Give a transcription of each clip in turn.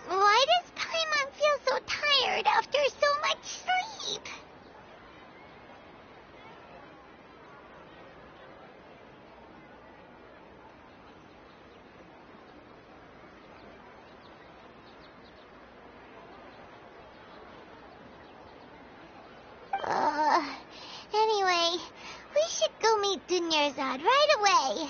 Why does Paimon feel so tired after so much sleep? Anyway, we should go meet Dunyarzad right away.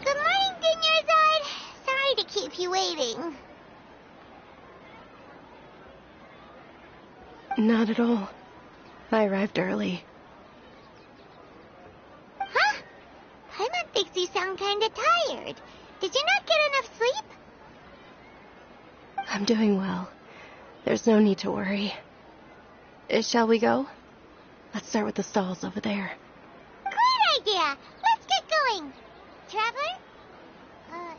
Good morning, Dunyarzad. Sorry to keep you waiting. Not at all. I arrived early. Huh? Paimon thinks you sound kinda tired. Did you not get enough sleep? I'm doing well. There's no need to worry. Shall we go? Let's start with the stalls over there. Great idea! Let's get going! Traveler? Hey.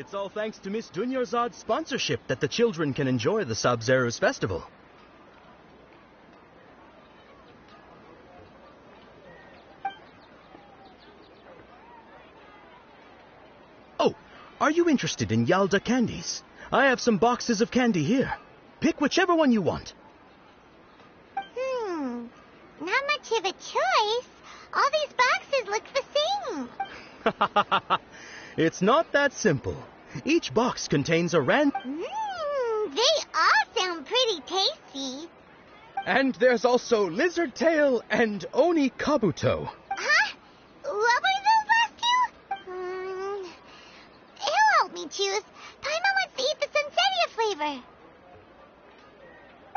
It's all thanks to Miss Dunyarzad's sponsorship that the children can enjoy the Sub-Zero's festival. Oh, are you interested in Yalda candies? I have some boxes of candy here. Pick whichever one you want. Not much of a choice. All these boxes look the same. It's not that simple. Each box contains a They all sound pretty tasty. And there's also Lizard Tail and Oni Kabuto. Huh? What were those last two? He'll help me choose. Paimon wants to eat the Sunsettia flavor.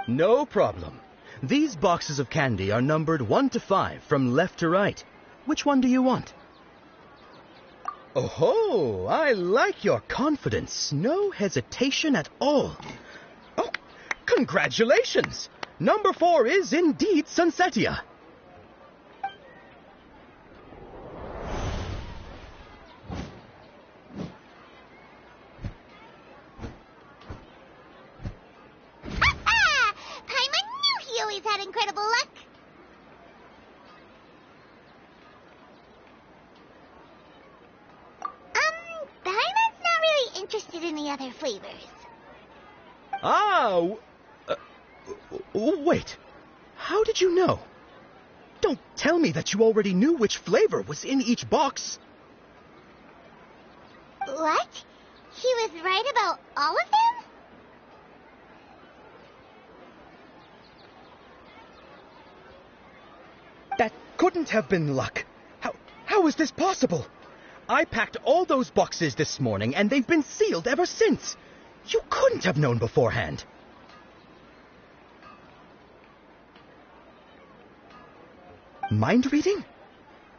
No problem. These boxes of candy are numbered 1 to 5 from left to right. Which one do you want? Oh, I like your confidence. No hesitation at all. Oh, congratulations! Number 4 is indeed Sunsettia. Paimon knew he always had incredible luck. Paimon's not really interested in the other flavors. Wait. How did you know? Don't tell me that you already knew which flavor was in each box. What? He was right about all of them? That couldn't have been luck. How is this possible? I packed all those boxes this morning, and they've been sealed ever since. You couldn't have known beforehand. Mind reading?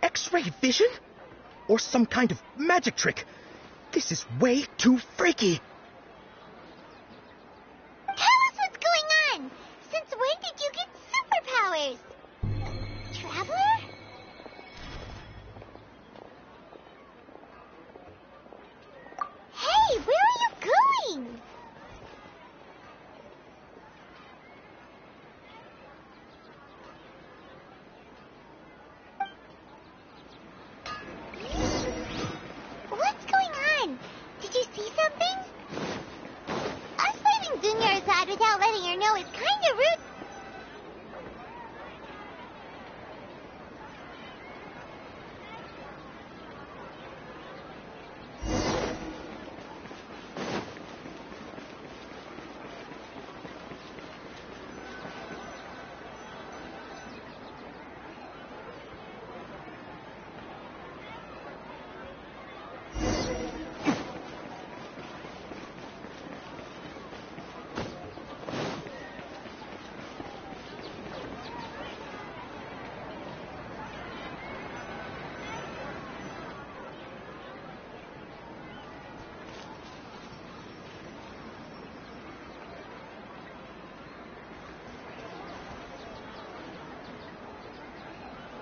X-ray vision? Or some kind of magic trick? This is way too freaky. Tell us what's going on. Since when did you get superpowers? Traveler? Hey, where are you going? What's going on? Did you see something? Us leaving Dunyarzad without letting her know is kind of rude.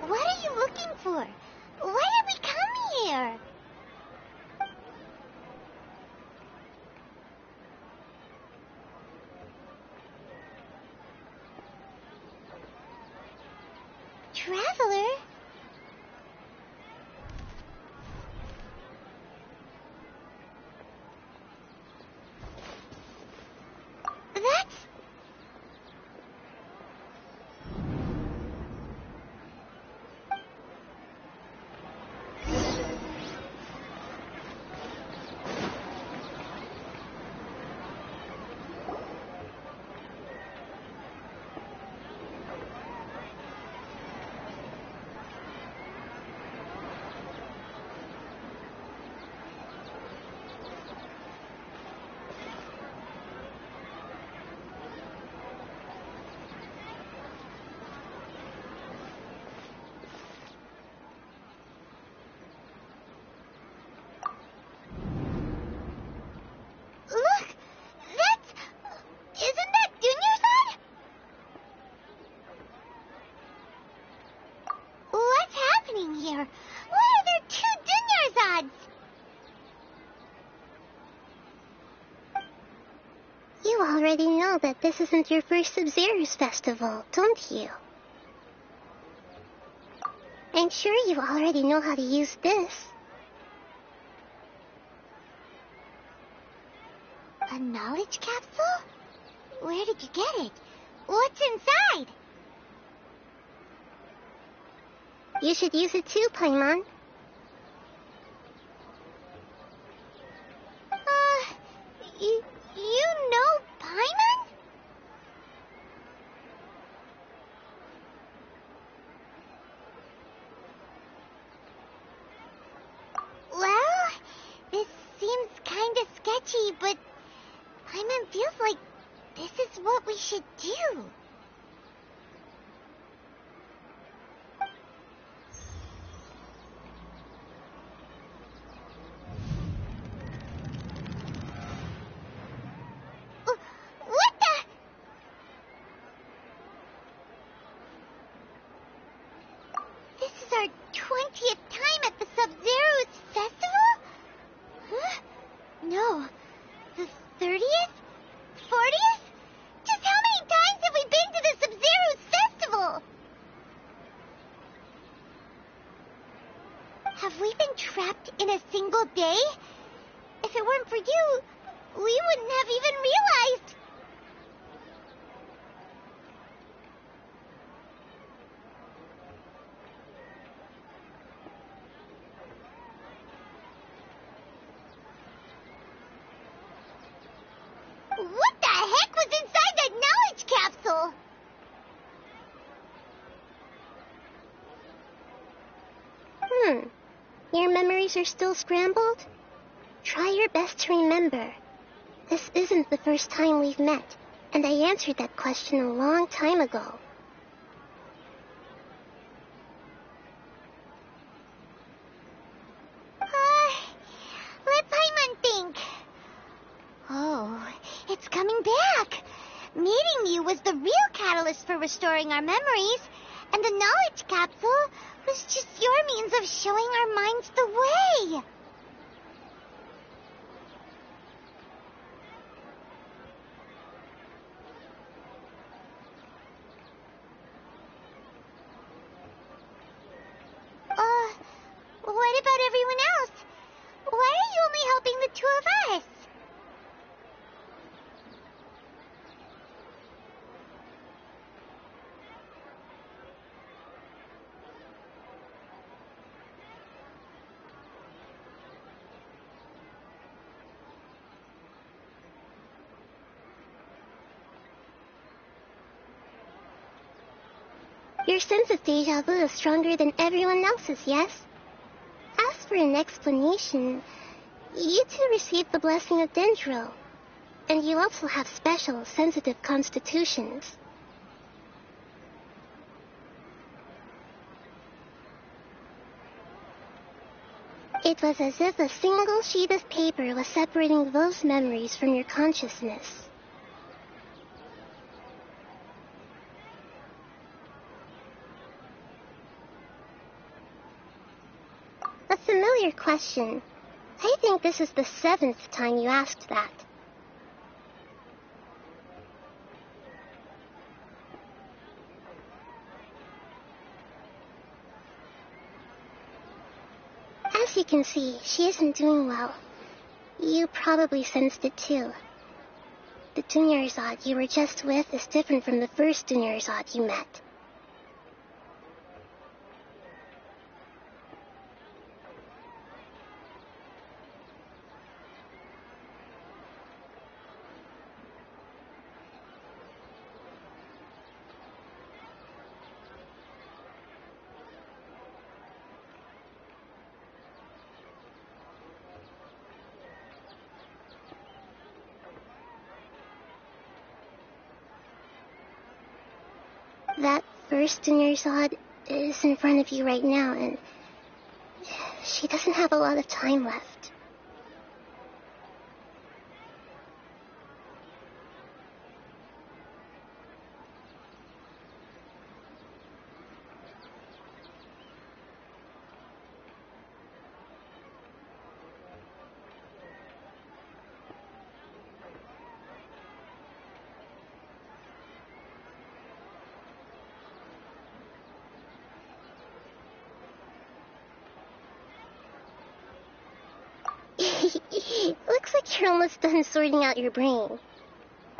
What are you looking for? Why did we come here? Traveler? That's... already know that this isn't your first Sub-Zero's festival, don't you? I'm sure you already know how to use this. A knowledge capsule? Where did you get it? What's inside? You should use it too, Paimon. You know Paimon? Well, this seems kinda sketchy, but Paimon feels like this is what we should do. What the? This is our 20th time at the Sub-Zero's festival? Huh? No. The 30th? 40th? Just how many times have we been to the Sub-Zero's festival? Have we been trapped in a single day? If it weren't for you, we wouldn't have even realized. What the heck was inside that knowledge capsule? Your memories are still scrambled? Try your best to remember. This isn't the first time we've met, and I answered that question a long time ago. Let Paimon think. Oh, it's coming back. Meeting you was the real catalyst for restoring our memories, and the knowledge capsule was just your means of showing our minds the way. What about everyone else? Why are you only helping the two of us? Your sense of deja vu is stronger than everyone else's, yes? As for an explanation, you two received the blessing of Dendro, and you also have special, sensitive constitutions. It was as if a single sheet of paper was separating those memories from your consciousness. A familiar question. I think this is the 7th time you asked that. As you can see, she isn't doing well. You probably sensed it too. The Dunyarzad you were just with is different from the first Dunyarzad you met. That first Dunyarzad is in front of you right now, and she doesn't have a lot of time left. Looks like you're almost done sorting out your brain.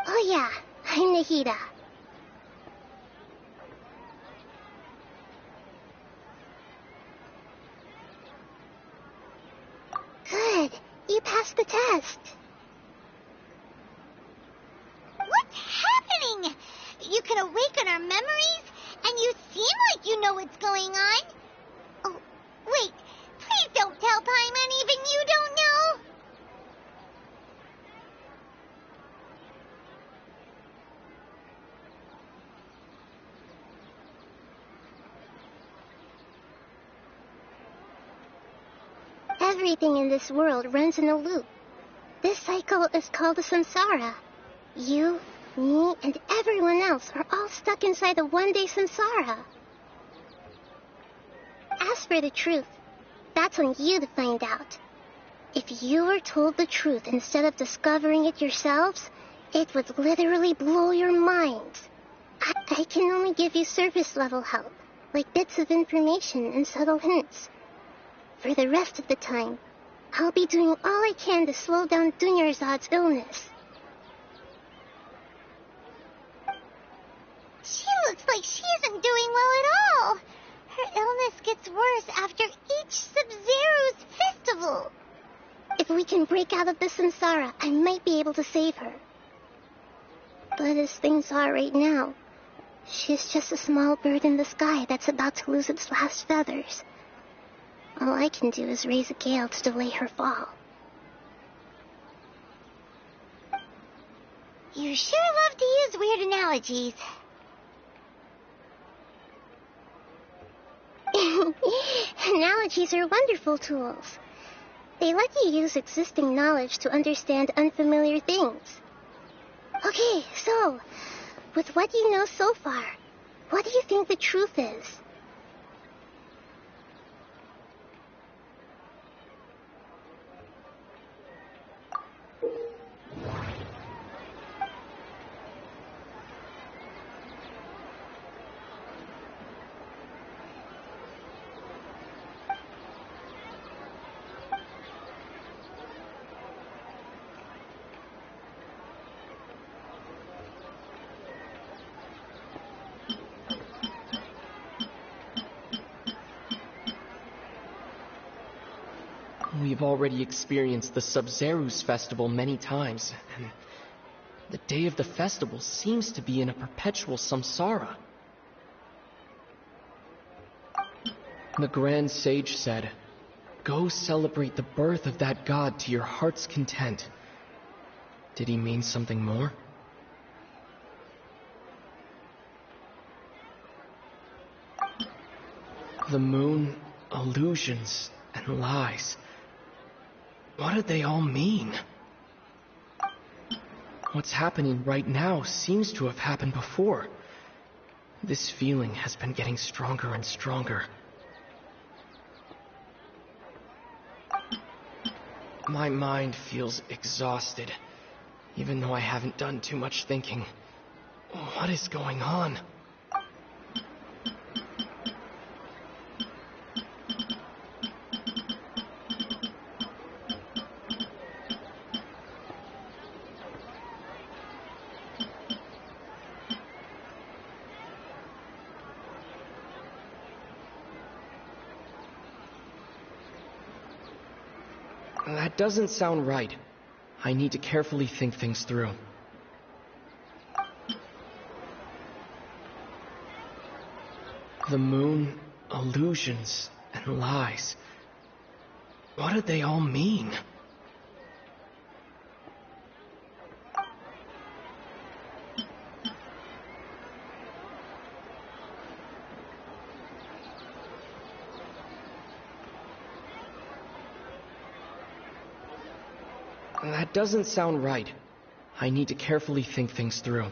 Oh yeah, I'm Nahida. Good. You passed the test. What's happening? You can awaken our memories, and you seem like you know what's going on. Oh, wait. Please don't tell Paimon even you don't know. Everything in this world runs in a loop. This cycle is called the samsara. You, me, and everyone else are all stuck inside the one-day samsara. As for the truth, that's on you to find out. If you were told the truth instead of discovering it yourselves, it would literally blow your minds. I can only give you surface-level help, like bits of information and subtle hints. For the rest of the time, I'll be doing all I can to slow down Dunyarzad's illness. She looks like she isn't doing well at all. Her illness gets worse after each Sub-Zero's festival. If we can break out of the samsara, I might be able to save her. But as things are right now, she's just a small bird in the sky that's about to lose its last feathers. All I can do is raise a gale to delay her fall. You sure love to use weird analogies. Analogies are wonderful tools. They let you use existing knowledge to understand unfamiliar things. Okay, so, with what you know so far, what do you think the truth is? We've already experienced the Sub-Zero's festival many times, and the day of the festival seems to be in a perpetual samsara. The Grand Sage said, "Go celebrate the birth of that god to your heart's content." Did he mean something more? The moon, illusions, and lies. What do they all mean? What's happening right now seems to have happened before. This feeling has been getting stronger and stronger. My mind feels exhausted, even though I haven't done too much thinking. What is going on? That doesn't sound right. I need to carefully think things through. The moon, illusions, and lies. What do they all mean? That doesn't sound right. I need to carefully think things through.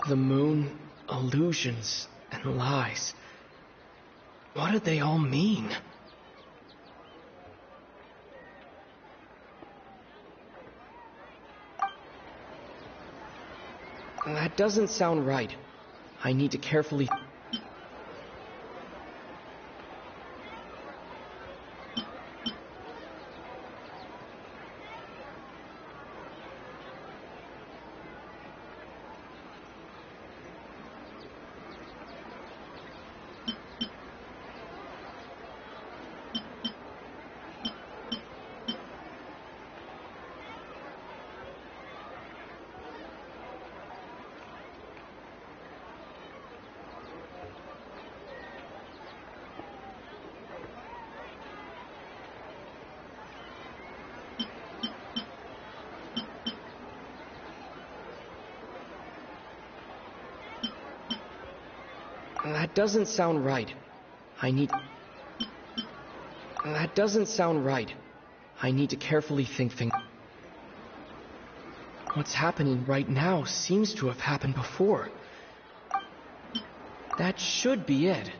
The moon, illusions, and lies. What did they all mean? That doesn't sound right. I need to carefully... That doesn't sound right. I need... That doesn't sound right. I need to carefully think things... What's happening right now seems to have happened before. That should be it.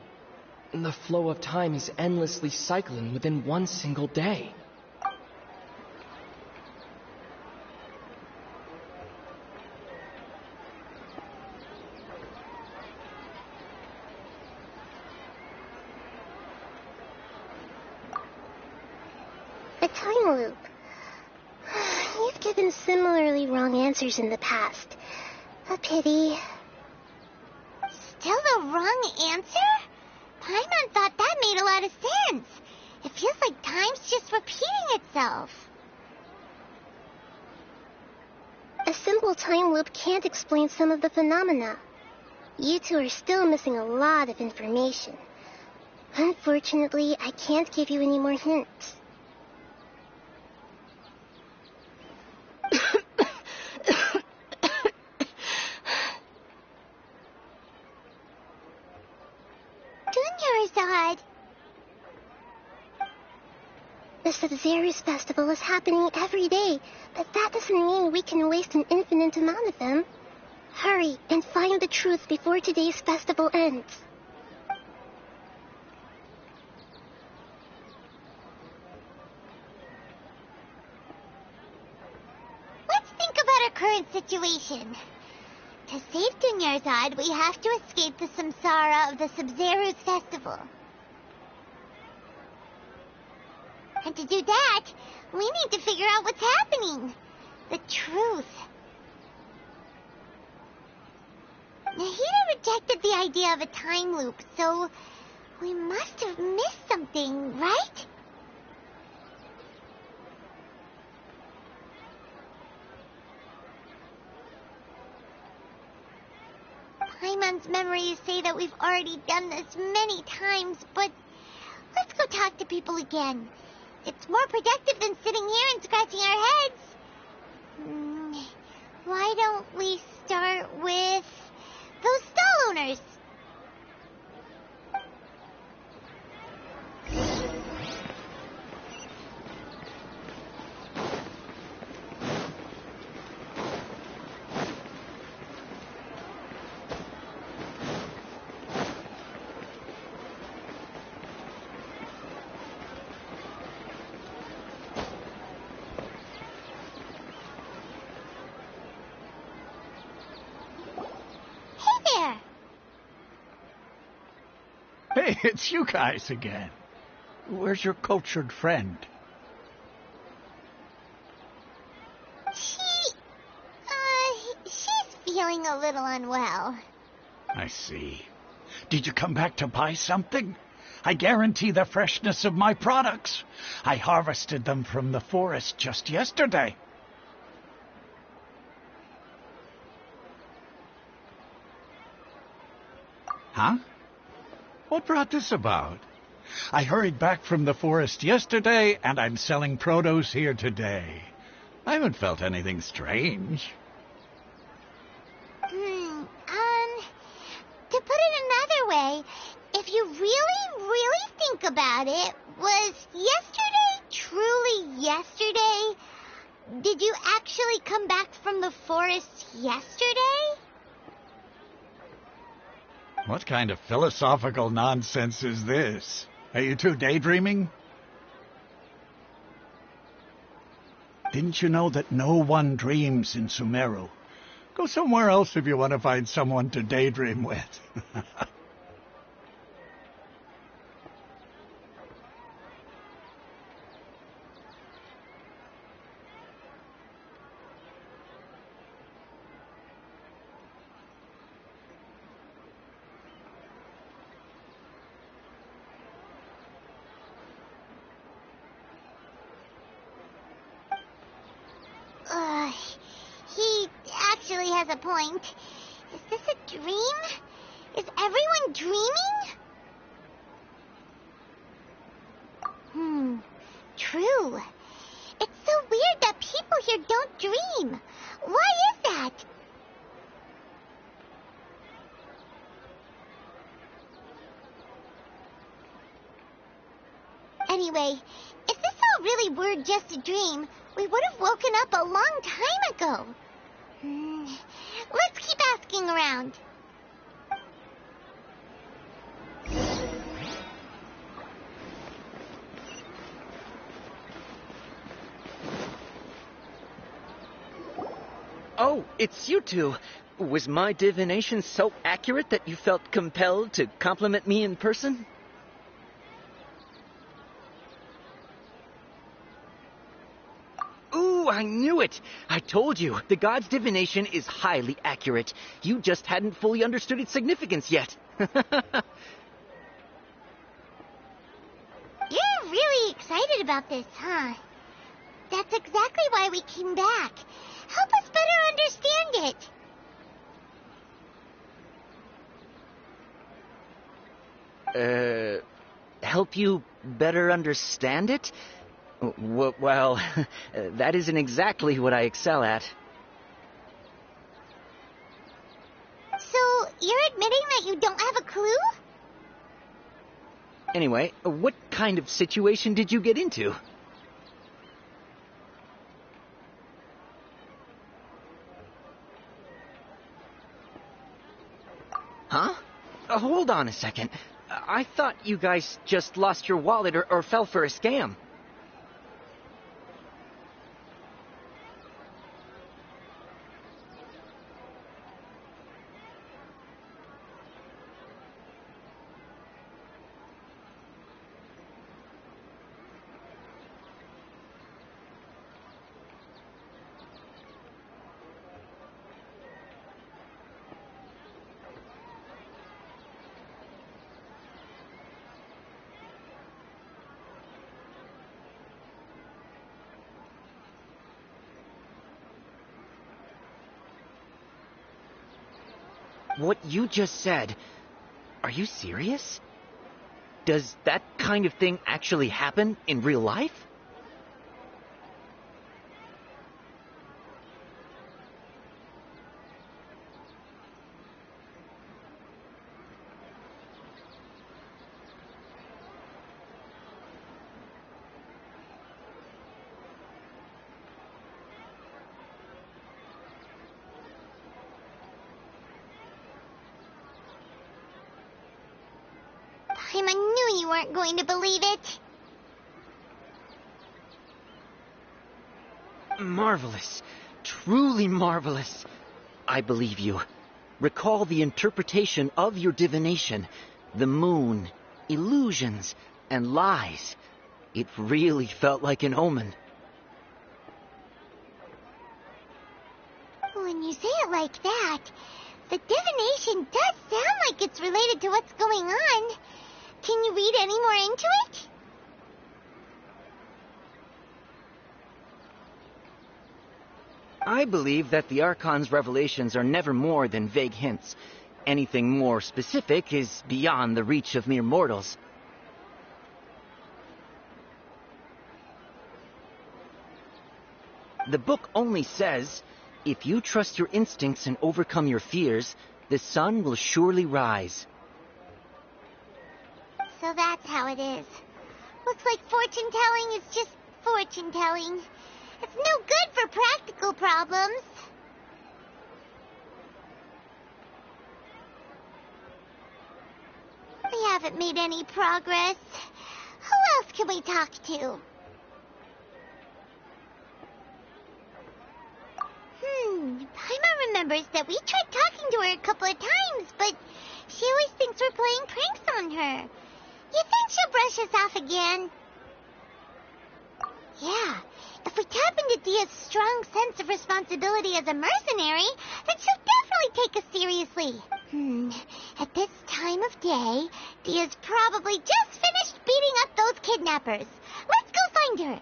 The flow of time is endlessly cycling within one single day. A time loop. You've given similarly wrong answers in the past. A pity. Still the wrong answer? Paimon thought that made a lot of sense. It feels like time's just repeating itself. A simple time loop can't explain some of the phenomena. You two are still missing a lot of information. Unfortunately, I can't give you any more hints. Dunyarzad. The Sub-Zero's festival is happening every day, but that doesn't mean we can waste an infinite amount of them. Hurry and find the truth before today's festival ends. Let's think about our current situation. To save Dunyarzad, we have to escape the samsara of the Sub-Zero's festival. And to do that, we need to figure out what's happening. The truth. Nahida rejected the idea of a time loop, so we must have missed something, right? Paimon's memories say that we've already done this many times, but let's go talk to people again. It's more productive than sitting here and scratching our heads. Why don't we start with those stall owners? Hey, it's you guys again. Where's your cultured friend? She's feeling a little unwell. I see. Did you come back to buy something? I guarantee the freshness of my products. I harvested them from the forest just yesterday. Huh? What brought this about? I hurried back from the forest yesterday, and I'm selling produce here today. I haven't felt anything strange. To put it another way, if you really think about it, was yesterday truly yesterday? Did you actually come back from the forest yesterday? What kind of philosophical nonsense is this? Are you two daydreaming? Didn't you know that no one dreams in Sumeru? Go somewhere else if you want to find someone to daydream with. He actually has a point. Is this a dream? Is everyone dreaming? True. It's so weird that people here don't dream. Why is that? Anyway, if this all really were just a dream, we would have woken up a long time ago. Let's keep asking around. Oh, it's you two. Was my divination so accurate that you felt compelled to compliment me in person? Ooh, I knew it! I told you, the god's divination is highly accurate. You just hadn't fully understood its significance yet. You're really excited about this, huh? That's exactly why we came back. Help us better understand it. Help you better understand it? Well, that isn't exactly what I excel at. So, you're admitting that you don't have a clue? Anyway, what kind of situation did you get into? Huh? Hold on a second. I thought you guys just lost your wallet or fell for a scam. What you just said, are you serious? Does that kind of thing actually happen in real life? I knew you weren't going to believe it. Marvelous. Truly marvelous. I believe you. Recall the interpretation of your divination. The moon, illusions, and lies. It really felt like an omen. When you say it like that, the divination does sound like it's related to what's going on. Can you read any more into it? I believe that the Archon's revelations are never more than vague hints. Anything more specific is beyond the reach of mere mortals. The book only says, if you trust your instincts and overcome your fears, the sun will surely rise. So that's how it is. Looks like fortune-telling is just fortune-telling. It's no good for practical problems. haven't made any progress. Who else can we talk to? Paimon remembers that we tried talking to her a couple of times, but she always thinks we're playing pranks on her. You think she'll brush us off again? Yeah, if we tap into Dia's strong sense of responsibility as a mercenary, then she'll definitely take us seriously. At this time of day, Dia's probably just finished beating up those kidnappers. Let's go find her.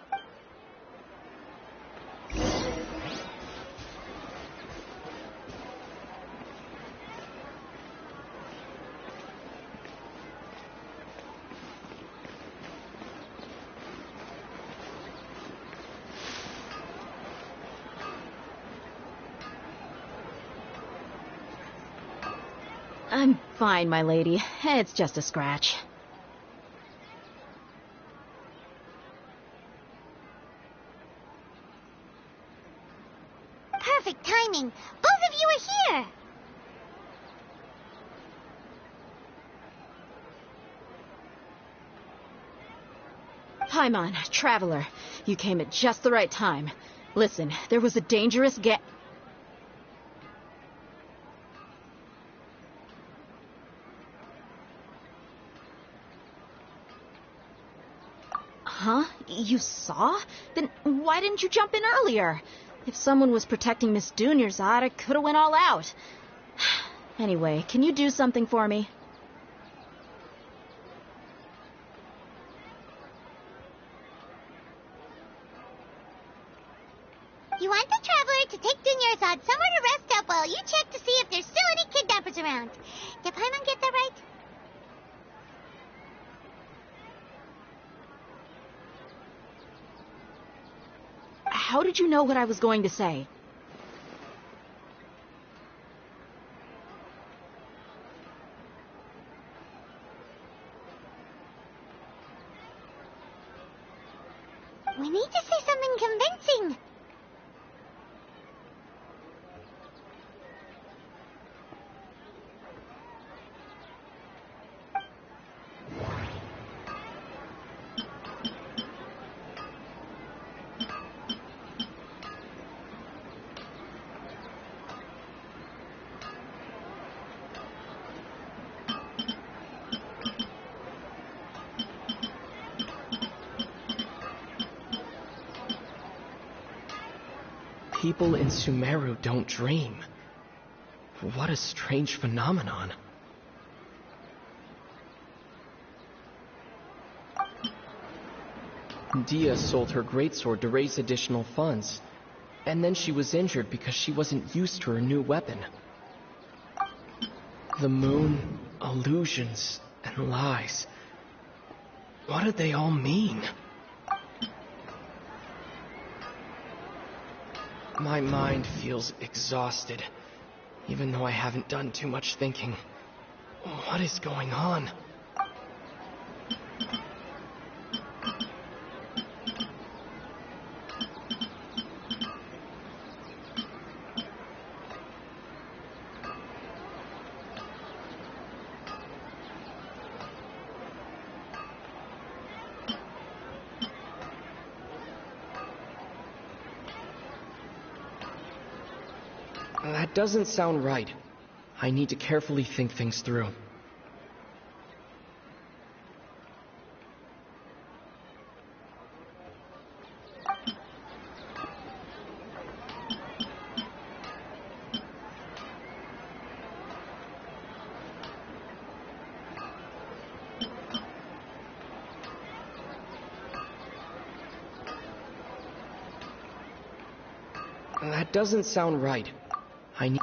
I'm fine, my lady. It's just a scratch. Perfect timing. Both of you are here. Paimon, traveler. You came at just the right time. Listen, there was a dangerous Huh? You saw? Then why didn't you jump in earlier? If someone was protecting Miss Dunyarzad, I could have went all out. Anyway, can you do something for me? You want the traveler to take Dunyarzad somewhere to rest up while you check to see if there's still any kidnappers around. Did Paimon get that right? How did you know what I was going to say? We need to say something convincing. People in Sumeru don't dream. What a strange phenomenon. Dia sold her greatsword to raise additional funds, and then she was injured because she wasn't used to her new weapon. The moon, illusions, and lies. What did they all mean? My mind feels exhausted, even though I haven't done too much thinking. What is going on? That doesn't sound right. I need to carefully think things through. That doesn't sound right. I need...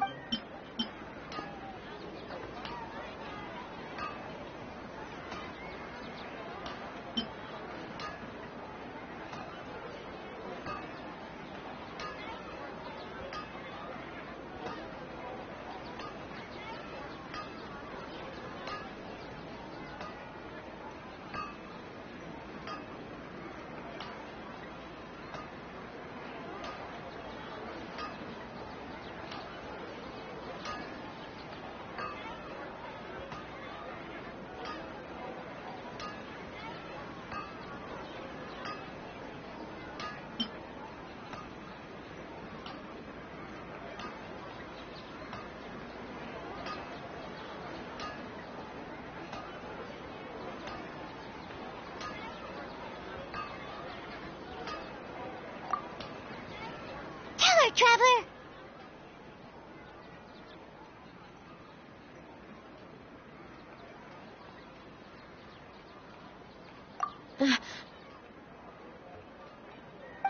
traveler.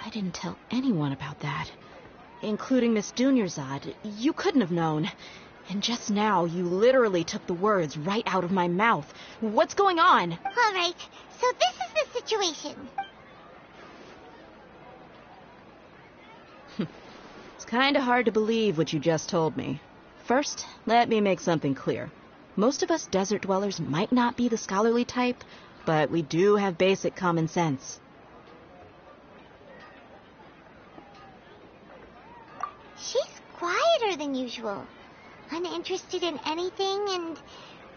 I didn't tell anyone about that, including Miss Dunyarzad. You couldn't have known. And just now, you literally took the words right out of my mouth. What's going on? All right, so this is the situation. It's kind of hard to believe what you just told me. First, let me make something clear. Most of us desert dwellers might not be the scholarly type, but we do have basic common sense. She's quieter than usual. Uninterested in anything and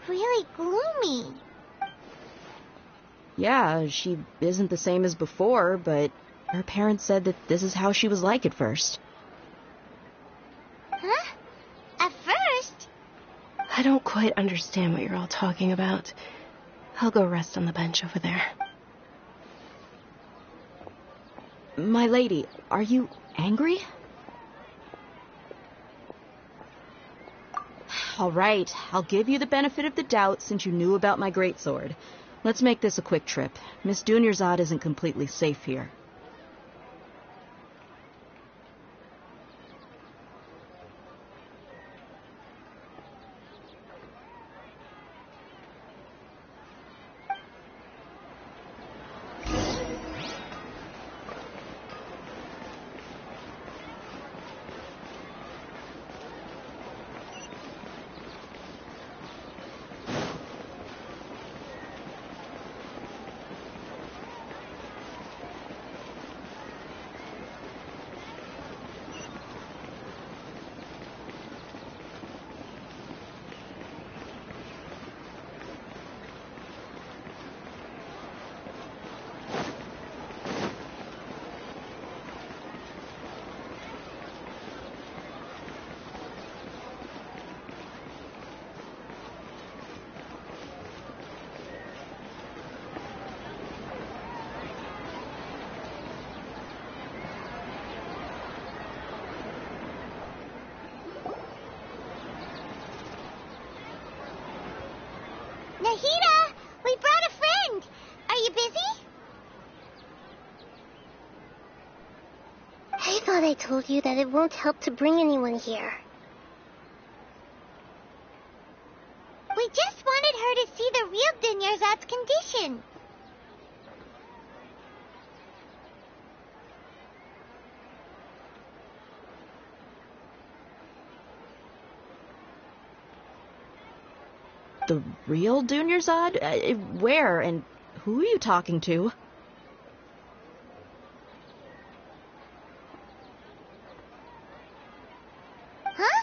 really gloomy. Yeah, she isn't the same as before, but her parents said that this is how she was like at first. Huh? At first? I don't quite understand what you're all talking about. I'll go rest on the bench over there. My lady, are you angry? All right, I'll give you the benefit of the doubt since you knew about my greatsword. Let's make this a quick trip. Miss Dunyarzad isn't completely safe here. Nahida, we brought a friend. Are you busy? I thought I told you that it won't help to bring anyone here. We just wanted her to see the real Dunyarzad's condition. The real Dunyarzad? Where and who are you talking to? Huh?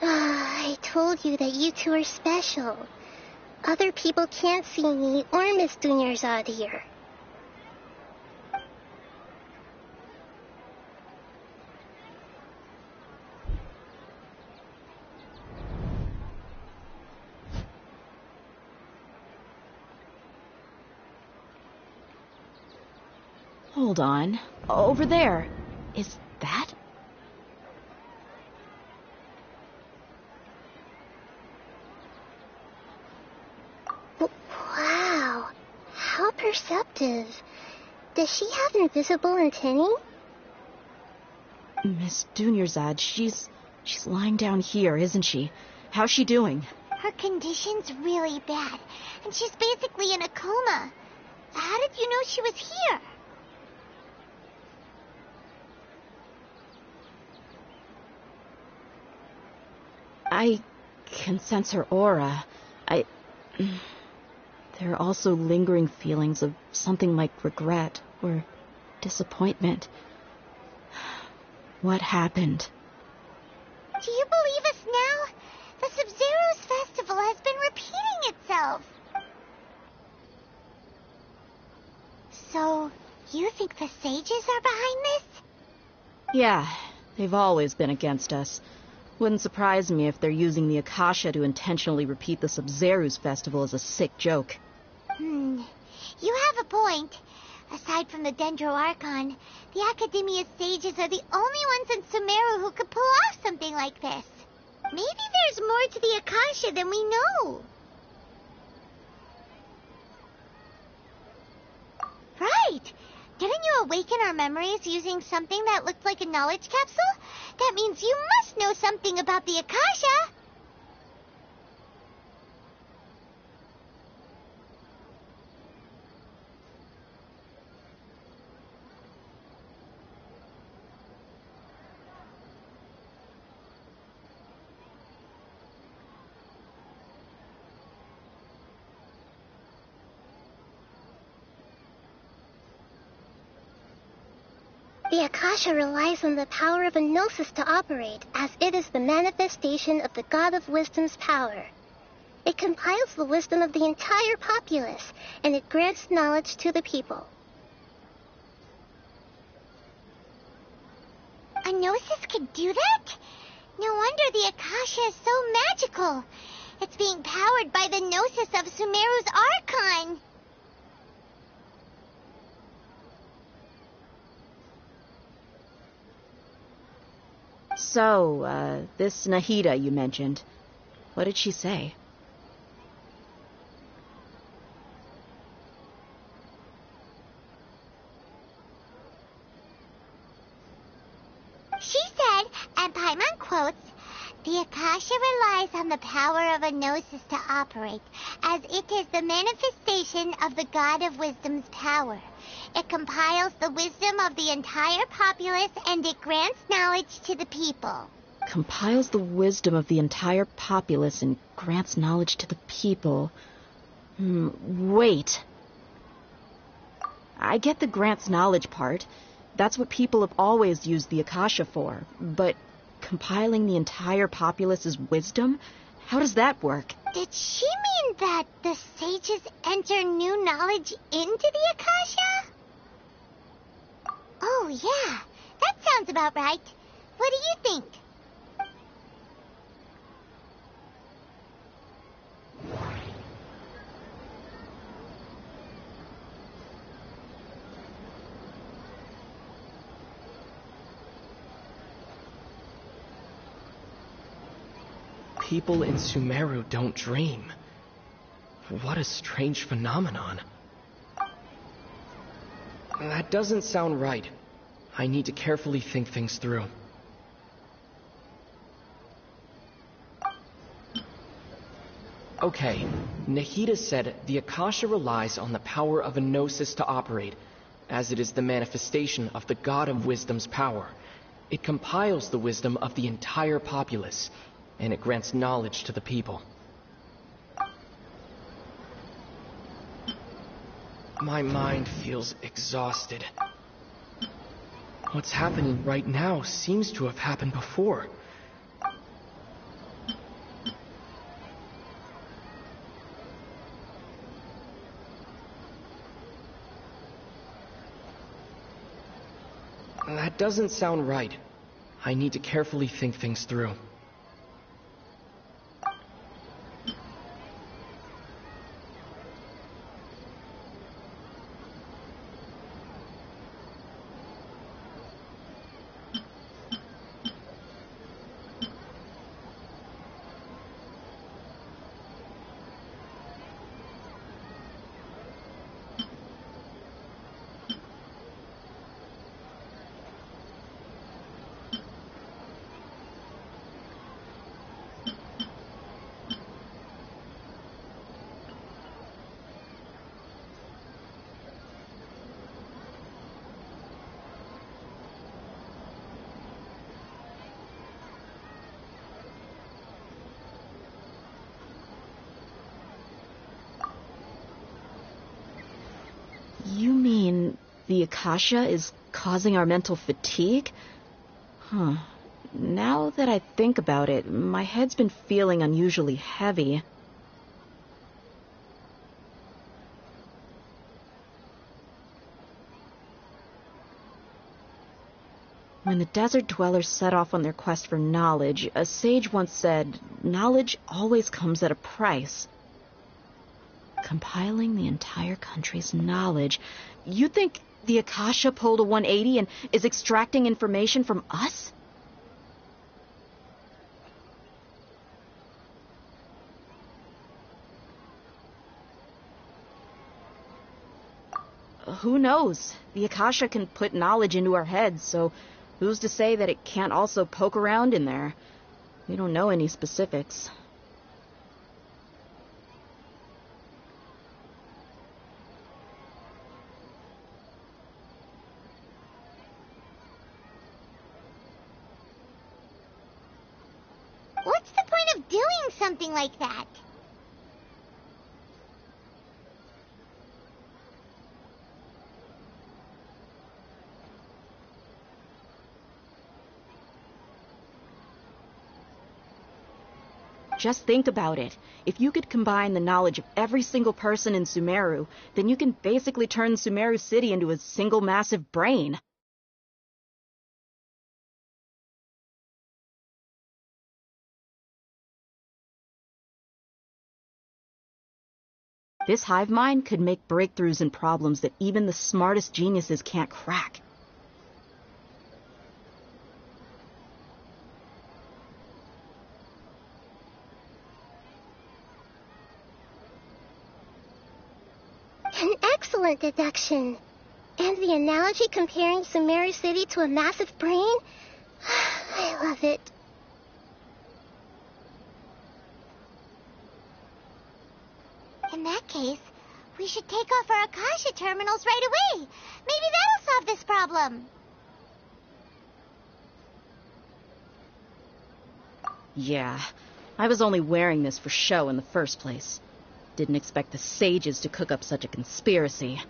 I told you that you two are special. Other people can't see me or Miss Dunyarzad here. Hold on. Over there. Is that? Wow. How perceptive. Does she have invisible antennae? Miss Dunyarzad, she's lying down here, isn't she? How's she doing? Her condition's really bad, and she's basically in a coma. How did you know she was here? I can sense her aura. There are also lingering feelings of something like regret or disappointment. What happened? Do you believe us now? The Sub-Zero's festival has been repeating itself. So, you think the sages are behind this? Yeah, they've always been against us. Wouldn't surprise me if they're using the Akasha to intentionally repeat the Sub-Zeru's festival as a sick joke. You have a point. Aside from the Dendro Archon, the Academia sages are the only ones in Sumeru who could pull off something like this. Maybe there's more to the Akasha than we know. Right! Didn't you awaken our memories using something that looked like a knowledge capsule? That means you must know something about the Akasha! The Akasha relies on the power of a gnosis to operate, as it is the manifestation of the God of Wisdom's power. It compiles the wisdom of the entire populace, and it grants knowledge to the people. A gnosis could do that? No wonder the Akasha is so magical. It's being powered by the gnosis of Sumeru's Archon. So, this Nahida you mentioned, what did she say? She said, and Paimon quotes, "The Akasha relies on the power of a gnosis to operate, as it is the manifestation of the God of Wisdom's power. It compiles the wisdom of the entire populace, and it grants knowledge to the people." Compiles the wisdom of the entire populace and grants knowledge to the people. Wait. I get the grants knowledge part. That's what people have always used the Akasha for. But compiling the entire populace's wisdom? How does that work? Did she mean that the sages enter new knowledge into the Akasha? Oh, yeah. That sounds about right. What do you think? People in Sumeru don't dream. What a strange phenomenon. That doesn't sound right. I need to carefully think things through. Okay, Nahida said the Akasha relies on the power of a gnosis to operate, as it is the manifestation of the God of Wisdom's power. It compiles the wisdom of the entire populace, and it grants knowledge to the people. My mind feels exhausted. What's happening right now seems to have happened before. That doesn't sound right. I need to carefully think things through. You mean the Akasha is causing our mental fatigue? Huh. Now that I think about it, my head's been feeling unusually heavy. When the desert dwellers set off on their quest for knowledge, a sage once said, knowledge always comes at a price. Compiling the entire country's knowledge. You think the Akasha pulled a 180 and is extracting information from us? Who knows? The Akasha can put knowledge into our heads, so who's to say that it can't also poke around in there? We don't know any specifics. What's the point of doing something like that? Just think about it. If you could combine the knowledge of every single person in Sumeru, then you can basically turn Sumeru City into a single massive brain. This hive mind could make breakthroughs in problems that even the smartest geniuses can't crack. An excellent deduction. And the analogy comparing Sumeru City to a massive brain? I love it. In that case, we should take off our Akasha terminals right away. Maybe that'll solve this problem. Yeah, I was only wearing this for show in the first place. Didn't expect the sages to cook up such a conspiracy.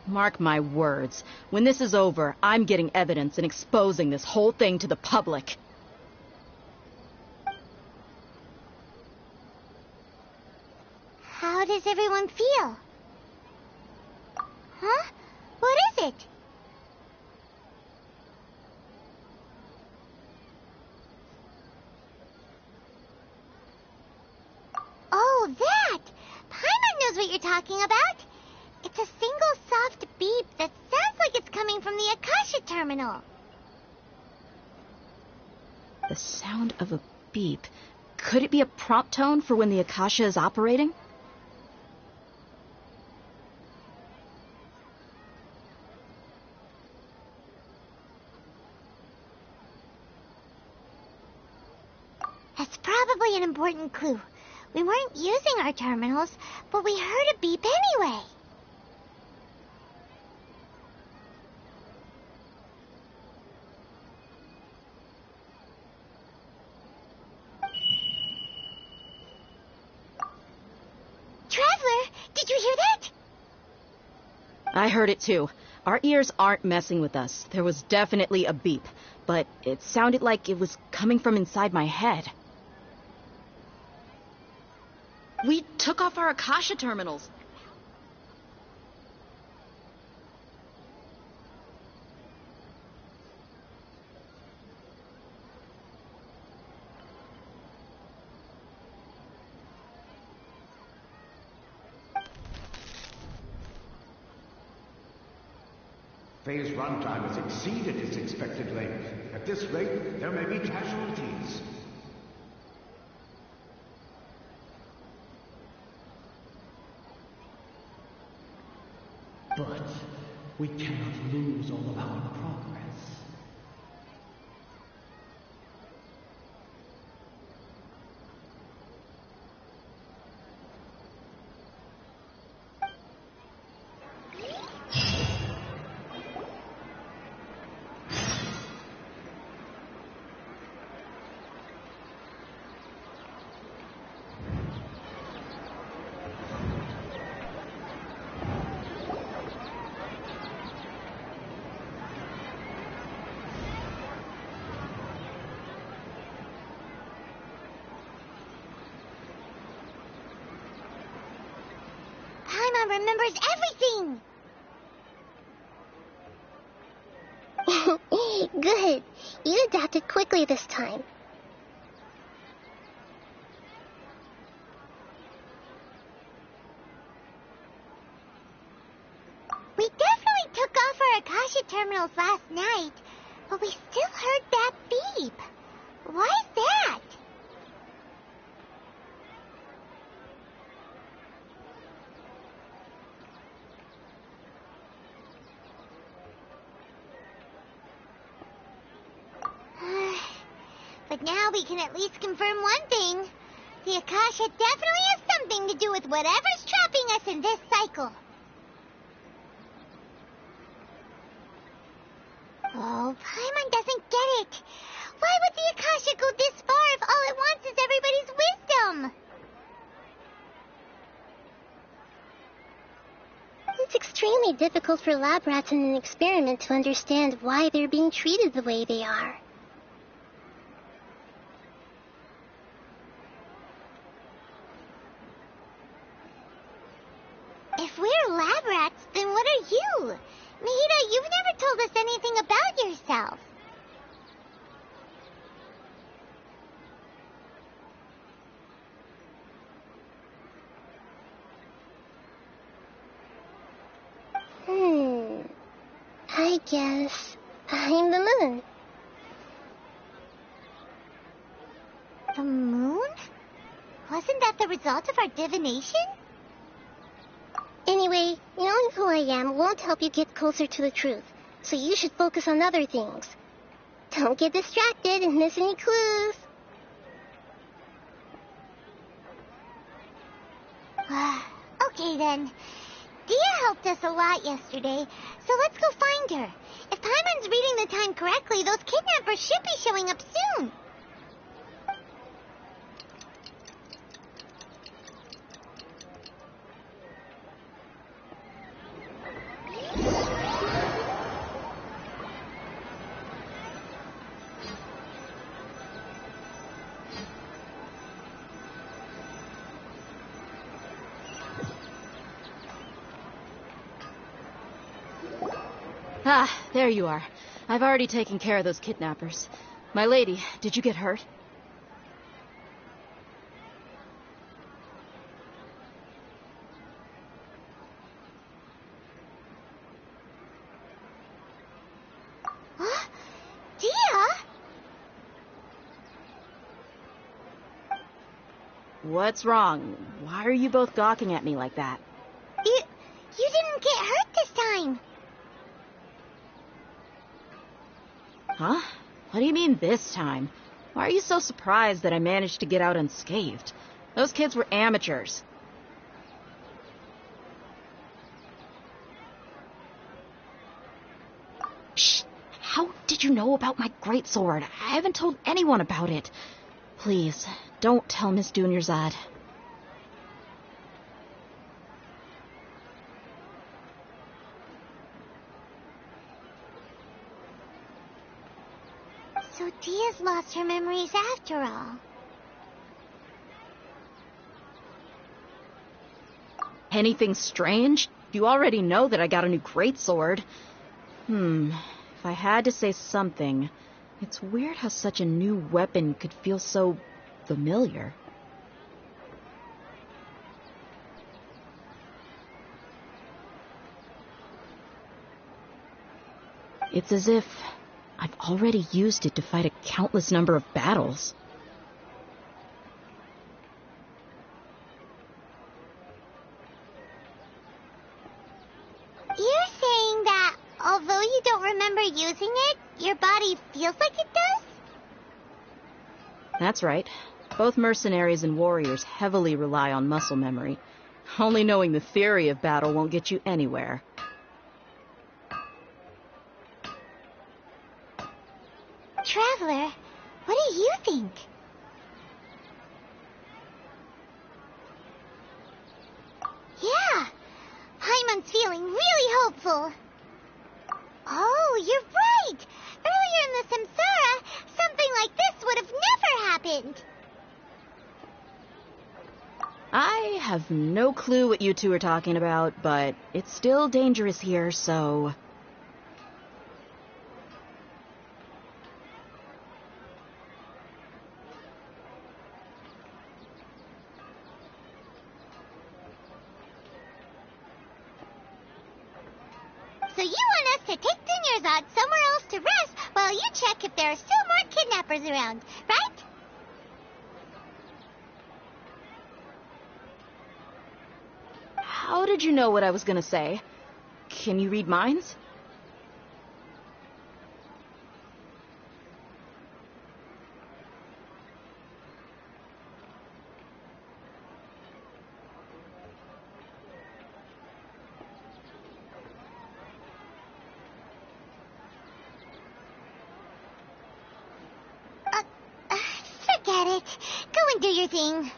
Mark my words, when this is over, I'm getting evidence and exposing this whole thing to the public. How does everyone feel? Huh? What is it? Oh, that! Paimon knows what you're talking about. It's a single soft beep that sounds like it's coming from the Akasha terminal. The sound of a beep. Could it be a prompt tone for when the Akasha is operating? That's probably an important clue. We weren't using our terminals, but we heard a beep anyway. Traveler, did you hear that? I heard it too. Our ears aren't messing with us. There was definitely a beep, but it sounded like it was coming from inside my head. We took off our Akasha terminals. Phase runtime has exceeded its expected length. At this rate, there may be casualties. But we cannot lose all of our progress. Paimon remembers everything! Good. You adapted quickly this time. We definitely took off our Akasha terminals last night, but we still heard that beep. Why is that? But now we can at least confirm one thing. The Akasha definitely has something to do with whatever's trapping us in this cycle. Oh, Paimon doesn't get it. Why would the Akasha go this far if all it wants is everybody's wisdom? It's extremely difficult for lab rats in an experiment to understand why they're being treated the way they are. If we're lab rats, then what are you? Mahita, you've never told us anything about yourself. I guess I'm the moon. The moon? Wasn't that the result of our divination? Anyway, knowing who I am won't help you get closer to the truth, so you should focus on other things. Don't get distracted and miss any clues. Okay then. Dia helped us a lot yesterday, so let's go find her. If Paimon's reading the time correctly, those kidnappers should be showing up soon. Ah, there you are. I've already taken care of those kidnappers. My lady, did you get hurt? Huh? Dia? What's wrong? Why are you both gawking at me like that? You didn't get hurt this time. Huh? What do you mean this time? Why are you so surprised that I managed to get out unscathed? Those kids were amateurs. Shh! How did you know about my greatsword? I haven't told anyone about it. Please, don't tell Miss Dunyarzad. So Dia's lost her memories after all. Anything strange? You already know that I got a new greatsword. If I had to say something, it's weird how such a new weapon could feel so familiar. It's as if I've already used it to fight a countless number of battles. You're saying that although you don't remember using it, your body feels like it does? That's right. Both mercenaries and warriors heavily rely on muscle memory. Only knowing the theory of battle won't get you anywhere. Traveler, what do you think? Yeah, Paimon's feeling really hopeful. Oh, you're right. Earlier in the Samsara, something like this would have never happened. I have no clue what you two are talking about, but it's still dangerous here, so... So you want us to take Dunyarzad somewhere else to rest while you check if there are still more kidnappers around, right? How did you know what I was gonna say? Can you read minds? Forget it. Go and do your thing.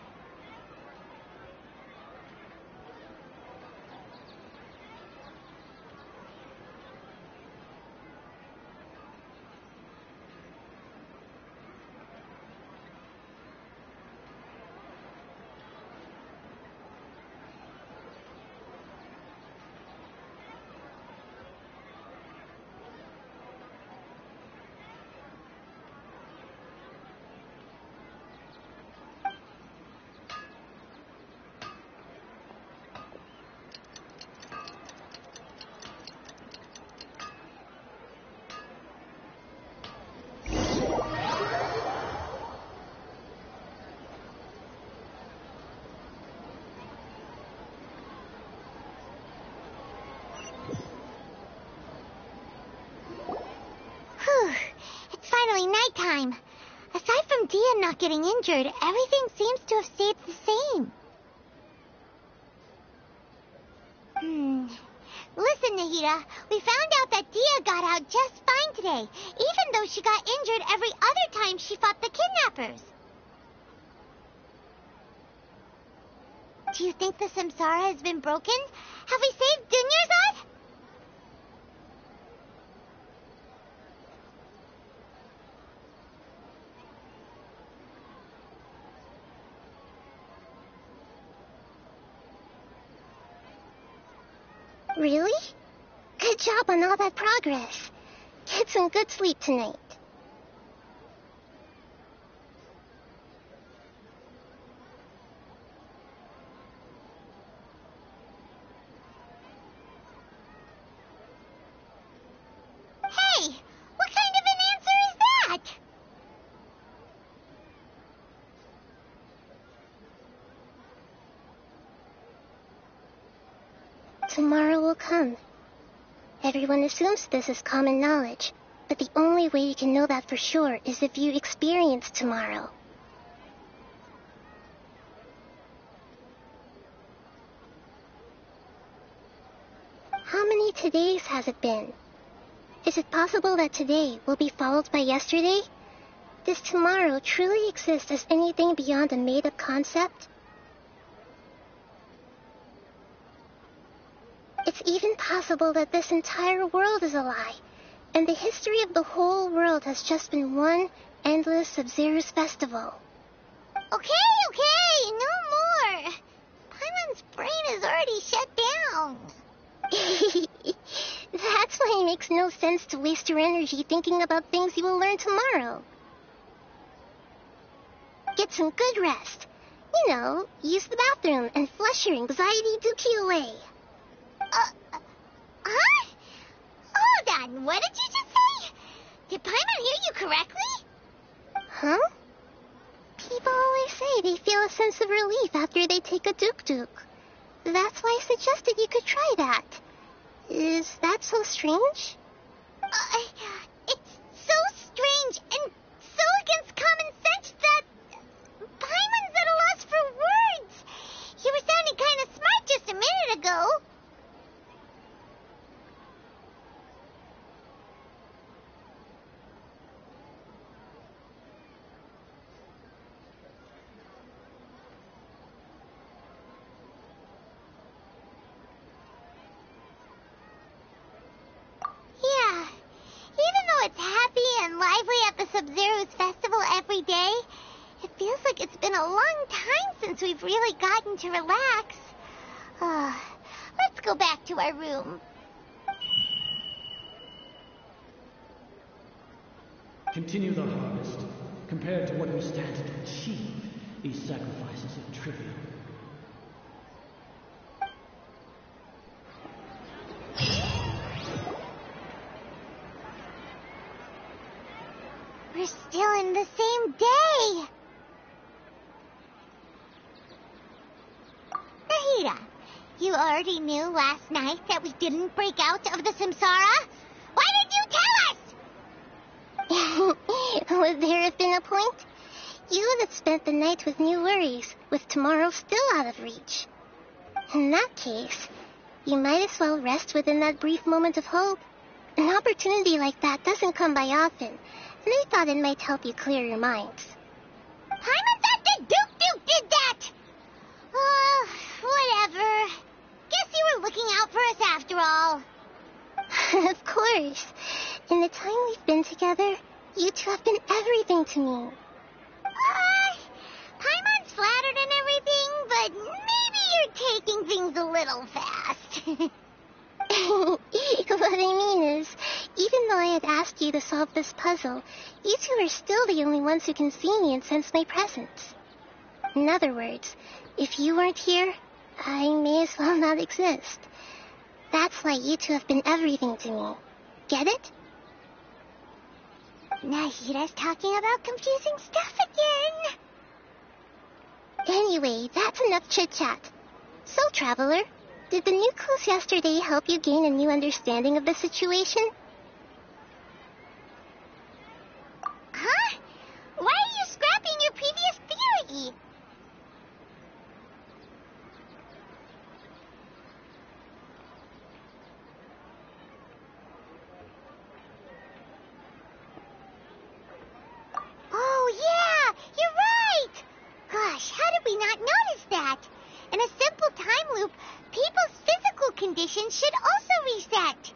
It's finally nighttime. Aside from Dia not getting injured, everything seems to have stayed the same. Listen, Nahida, we found out that Dia got out just fine today, even though she got injured every other time she fought the kidnappers. Do you think the Samsara has been broken? Have we saved Dunyarzad? Really? Good job on all that progress. Get some good sleep tonight. Hey, what kind of an answer is that? Tomorrow will come. Everyone assumes this is common knowledge, but the only way you can know that for sure is if you experience tomorrow. How many todays has it been? Is it possible that today will be followed by yesterday? Does tomorrow truly exist as anything beyond a made-up concept? It's even possible that this entire world is a lie, and the history of the whole world has just been one endless Sub-Zero's festival. Okay, no more. Paimon's brain is already shut down. That's why it makes no sense to waste your energy thinking about things you will learn tomorrow. Get some good rest. You know, use the bathroom and flush your anxiety dookie away. Huh? Hold on, what did you just say? Did Paimon hear you correctly? Huh? People always say they feel a sense of relief after they take a duk-duk. That's why I suggested you could try that. Is that so strange? It's so strange and so against common sense that Paimon's at a loss for words. You were sounding kind of smart just a minute ago. Yeah, even though it's happy and lively at the Sub-Zero's festival every day, it feels like it's been a long time since we've really gotten to relax. Let's go back to our room. Continue the harvest. Compared to what we stand to achieve, these sacrifices are trivial. you already knew last night that we didn't break out of the samsara? Why didn't you tell us? Would there have been a point? You would have spent the night with new worries, with tomorrow still out of reach. In that case, you might as well rest within that brief moment of hope. An opportunity like that doesn't come by often, and I thought it might help you clear your minds. Paimon thought the Duke did that! Oh, whatever. Guess you were looking out for us after all. Of course. In the time we've been together, you two have been everything to me. Paimon's flattered and everything, but maybe you're taking things a little fast. What I mean is, even though I had asked you to solve this puzzle, you two are still the only ones who can see me and sense my presence. In other words, if you weren't here, I may as well not exist. That's why you two have been everything to me. Get it? Nahida's talking about confusing stuff again. Anyway, that's enough chit-chat. So, Traveler, did the new clues yesterday help you gain a new understanding of the situation? Huh? Why are you scrapping your previous theory? Oh, yeah! You're right! Gosh, how did we not notice that? In a simple time loop, people's physical conditions should also reset.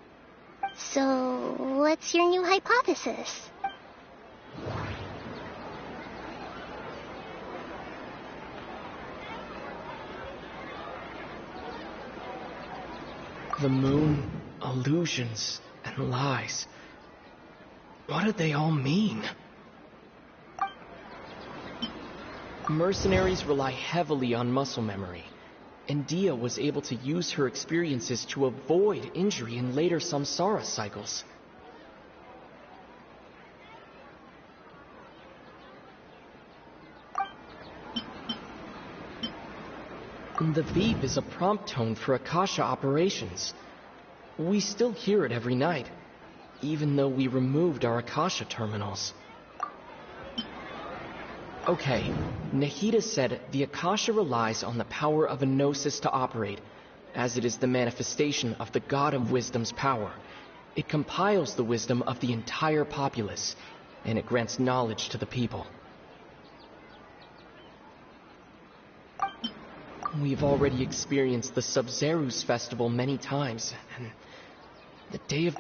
So, what's your new hypothesis? The moon, illusions, and lies. What did they all mean? Mercenaries rely heavily on muscle memory, and Dia was able to use her experiences to avoid injury in later samsara cycles. The beep is a prompt tone for Akasha operations. We still hear it every night, even though we removed our Akasha terminals. Okay, Nahida said the Akasha relies on the power of a gnosis to operate, as it is the manifestation of the God of Wisdom's power. It compiles the wisdom of the entire populace, and it grants knowledge to the people. We've already experienced the Sub-Zerus festival many times, and the day of...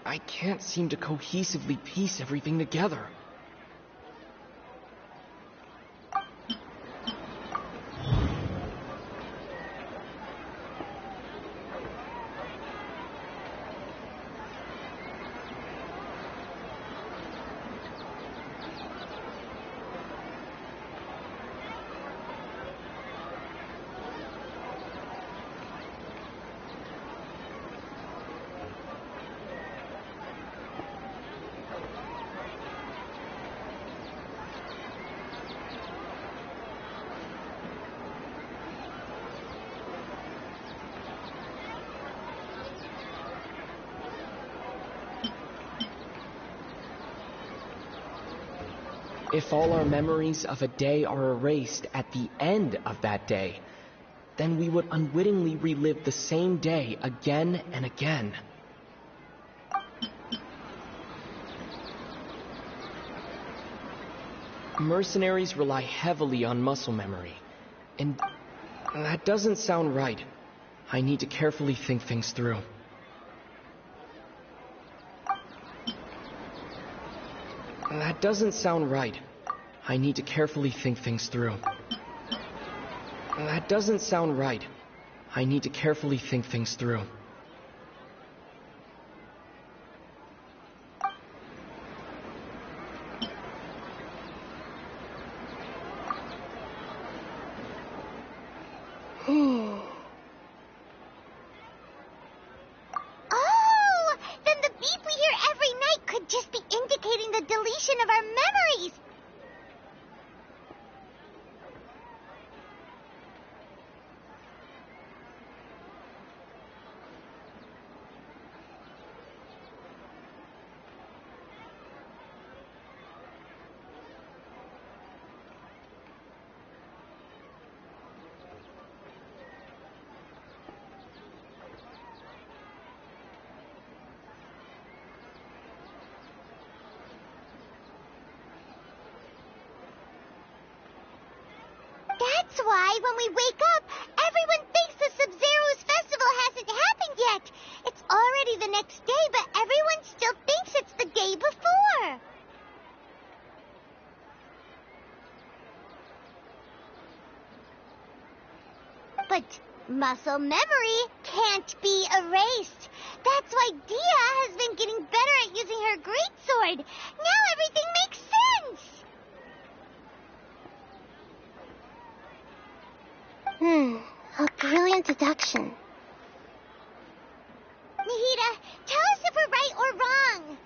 I can't seem to cohesively piece everything together. If all our memories of a day are erased at the end of that day, then we would unwittingly relive the same day again and again. Mercenaries rely heavily on muscle memory, and that doesn't sound right. I need to carefully think things through. That doesn't sound right. I need to carefully think things through. That doesn't sound right. I need to carefully think things through. Oh, the That's why when we wake up, everyone thinks the Sub-Zero's festival hasn't happened yet. It's already the next day, but everyone still thinks it's the day before. But muscle memory can't be erased. That's why Dia has been getting better at using her greatsword. Now everything makes sense. A brilliant deduction. Nahida, tell us if we're right or wrong.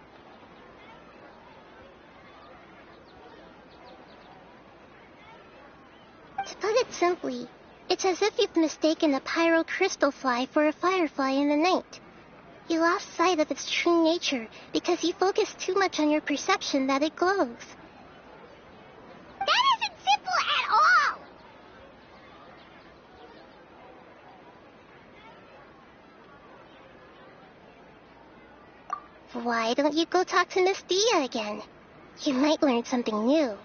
To put it simply, it's as if you've mistaken a pyro crystal fly for a firefly in the night. You lost sight of its true nature because you focused too much on your perception that it glows. That isn't simple at all. Why don't you go talk to Miss Dia again? You might learn something new.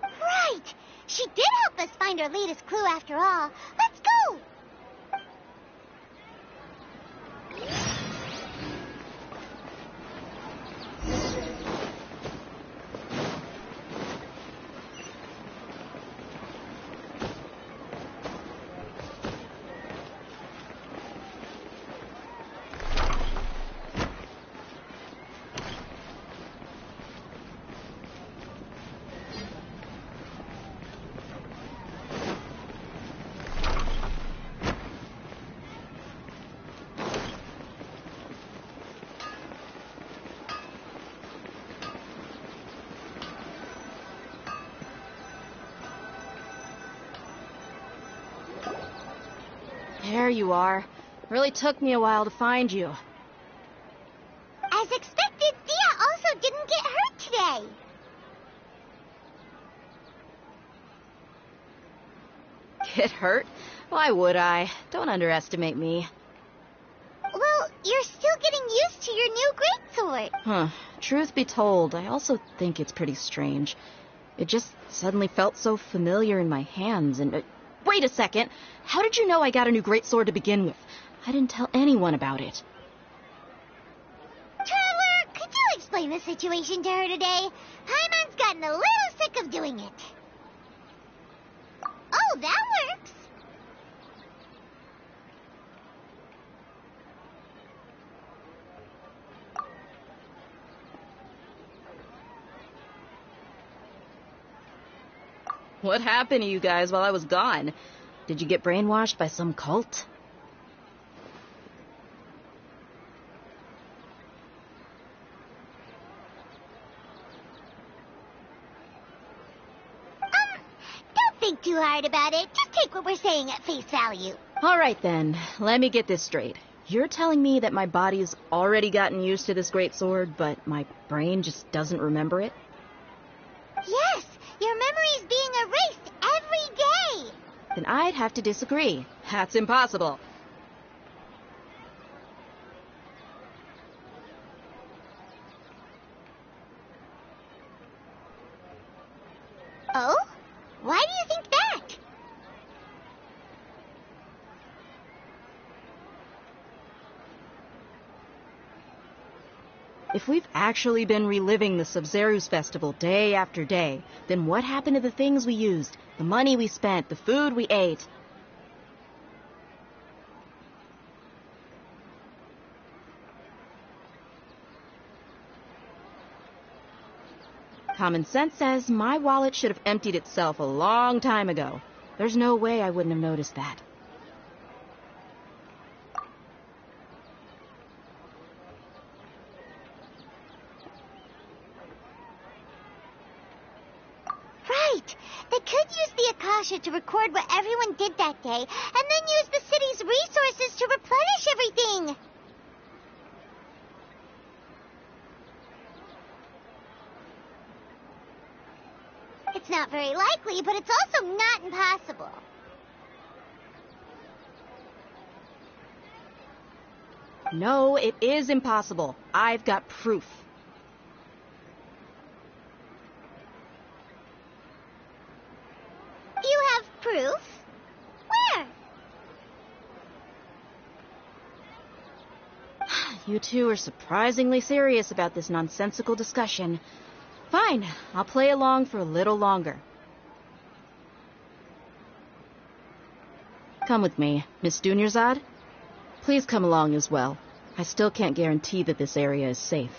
Right. She did help us find our latest clue after all. Let's go. There you are. Really took me a while to find you. As expected, Dia also didn't get hurt today. Get hurt? Why would I? Don't underestimate me. Well, you're still getting used to your new greatsword. Truth be told, I also think it's pretty strange. It just suddenly felt so familiar in my hands, and... wait a second! How did you know I got a new greatsword to begin with? I didn't tell anyone about it. Traveler, could you explain the situation to her today? Paimon's gotten a little sick of doing it. Oh, that works. What happened to you guys while I was gone? Did you get brainwashed by some cult? Don't think too hard about it. Just take what we're saying at face value. All right then, let me get this straight. You're telling me that my body's already gotten used to this greatsword, but my brain just doesn't remember it? Yes, your memory's being erased every day. Then I'd have to disagree. That's impossible. Oh? Why do you think that? If we've actually been reliving the Sub-Zero's festival day after day, then what happened to the things we used, the money we spent, the food we ate? Common sense says my wallet should have emptied itself a long time ago. There's no way I wouldn't have noticed that. Right. They could use the Akasha to record what everyone did that day, and then use the city's resources to replenish everything. It's not very likely, but it's also not impossible. No, it is impossible. I've got proof. Proof? Where? You two are surprisingly serious about this nonsensical discussion. Fine, I'll play along for a little longer. Come with me, Miss Dunyarzad. Please come along as well. I still can't guarantee that this area is safe.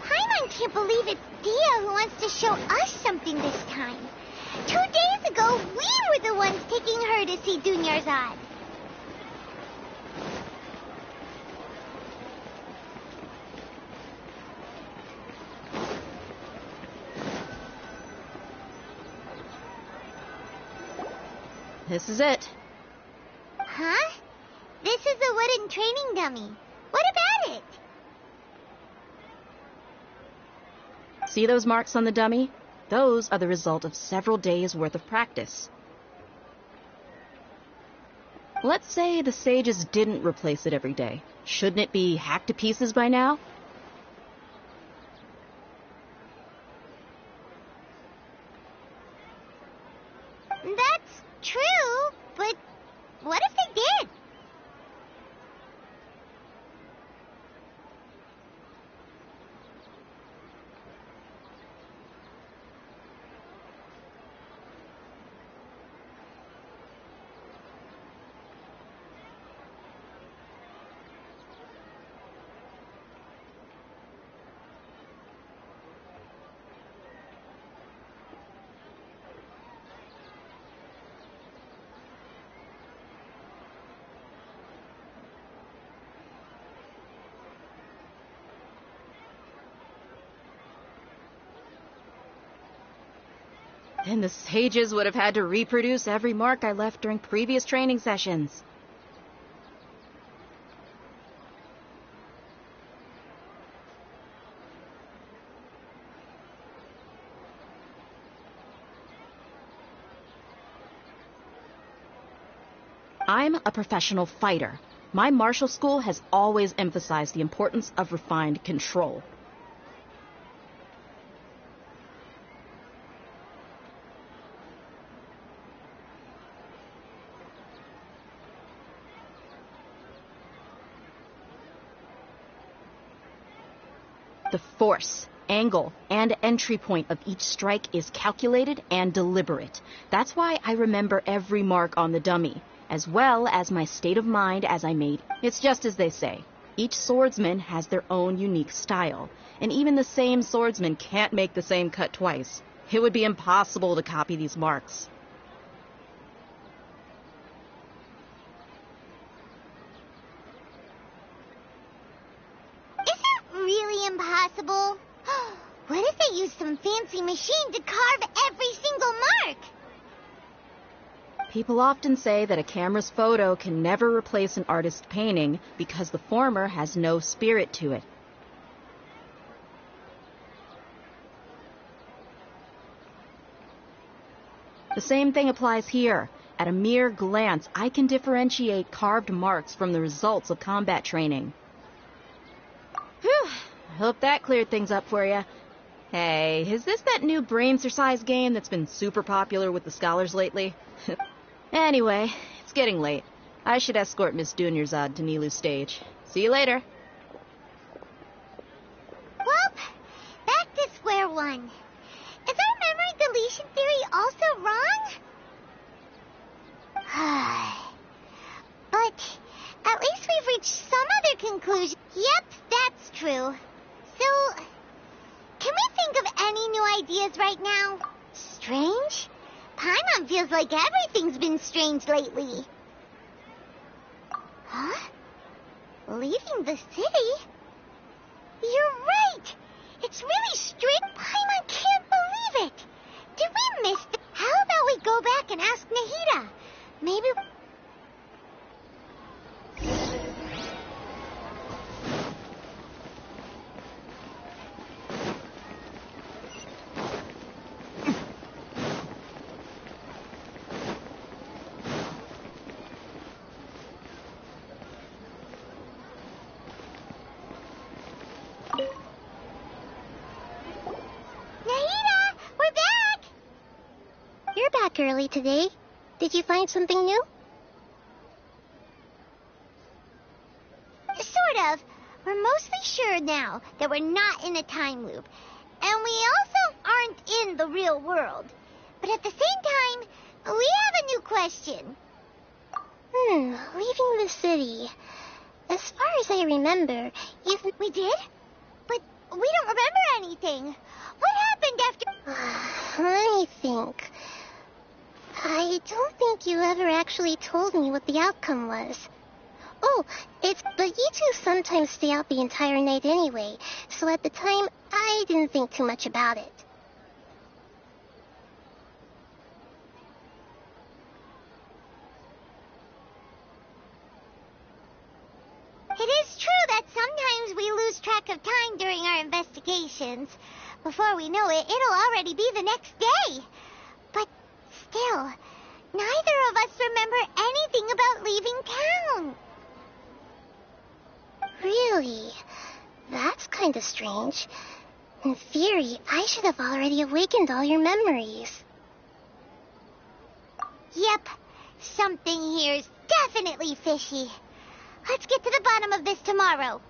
Paimon can't believe it's Dia who wants to show us something this time. 2 days ago, we were the ones taking her to see Dunyarzad. This is it. Huh? This is a wooden training dummy. What about it? See those marks on the dummy? Those are the result of several days' worth of practice. Let's say the sages didn't replace it every day. Shouldn't it be hacked to pieces by now? That's true, but what if they did? Then the sages would have had to reproduce every mark I left during previous training sessions. I'm a professional fighter. My martial school has always emphasized the importance of refined control. The force, angle, and entry point of each strike is calculated and deliberate. That's why I remember every mark on the dummy, as well as my state of mind as I made. It's just as they say. Each swordsman has their own unique style, and even the same swordsman can't make the same cut twice. It would be impossible to copy these marks. Really impossible? What if they use some fancy machine to carve every single mark? People often say that a camera's photo can never replace an artist's painting because the former has no spirit to it. The same thing applies here. At a mere glance, I can differentiate carved marks from the results of combat training. Whew, I hope that cleared things up for you. Hey, is this that new brain exercise game that's been super popular with the scholars lately? Anyway, it's getting late. I should escort Miss Dunyarzad to Nilu's stage. See you later. Well, back to square one. Is our memory deletion theory also wrong? But at least we've reached some other conclusion. Yep, that's true. So, can we think of any new ideas right now? Strange? Paimon feels like everything's been strange lately. Huh? Leaving the city? You're right! It's really strange. Paimon can't believe it! Did we miss it? How about we go back and ask Nahida? Maybe... early today. Did you find something new? Sort of. We're mostly sure now that we're not in a time loop. And we also aren't in the real world. But at the same time, we have a new question. Leaving the city. As far as I remember, We did? But we don't remember anything. What happened after... Let me think. I don't think you ever actually told me what the outcome was. Oh, but you two sometimes stay out the entire night anyway, so at the time, I didn't think too much about it. It is true that sometimes we lose track of time during our investigations. Before we know it, it'll already be the next day. But still, neither of us remember anything about leaving town. Really? That's kind of strange. In theory, I should have already awakened all your memories. Yep, something here's definitely fishy. Let's get to the bottom of this tomorrow.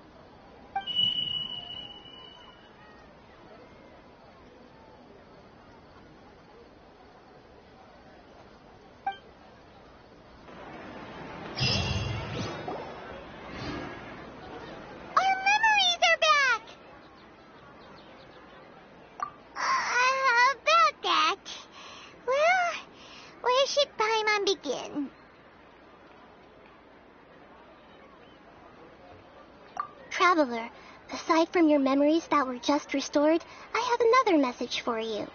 Our memories are back! About that. Well, where should Paimon begin? Traveler, aside from your memories that were just restored, I have another message for you.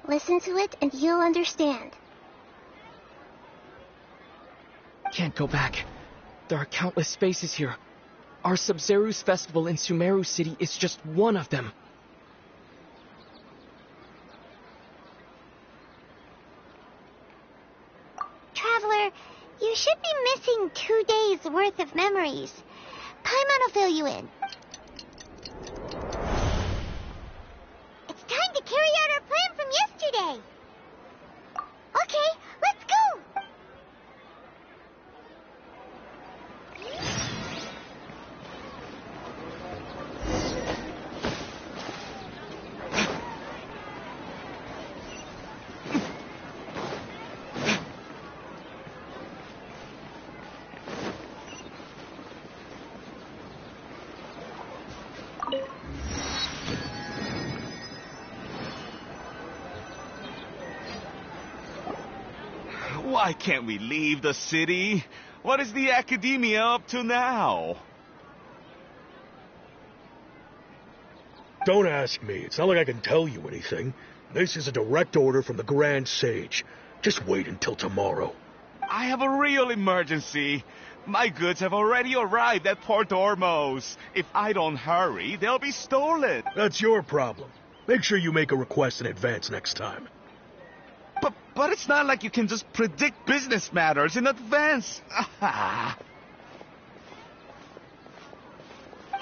Listen to it and you'll understand. Can't go back. There are countless spaces here. Our Sub-Zero's festival in Sumeru City is just one of them. Traveler, you should be missing 2 days' worth of memories. Paimon will fill you in. It's time to carry out our plan from yesterday. Okay, let's go. Why can't we leave the city? What is the Academia up to now? Don't ask me. It's not like I can tell you anything. This is a direct order from the Grand Sage. Just wait until tomorrow. I have a real emergency. My goods have already arrived at Port Ormos. If I don't hurry, they'll be stolen. That's your problem. Make sure you make a request in advance next time. But it's not like you can just predict business matters in advance.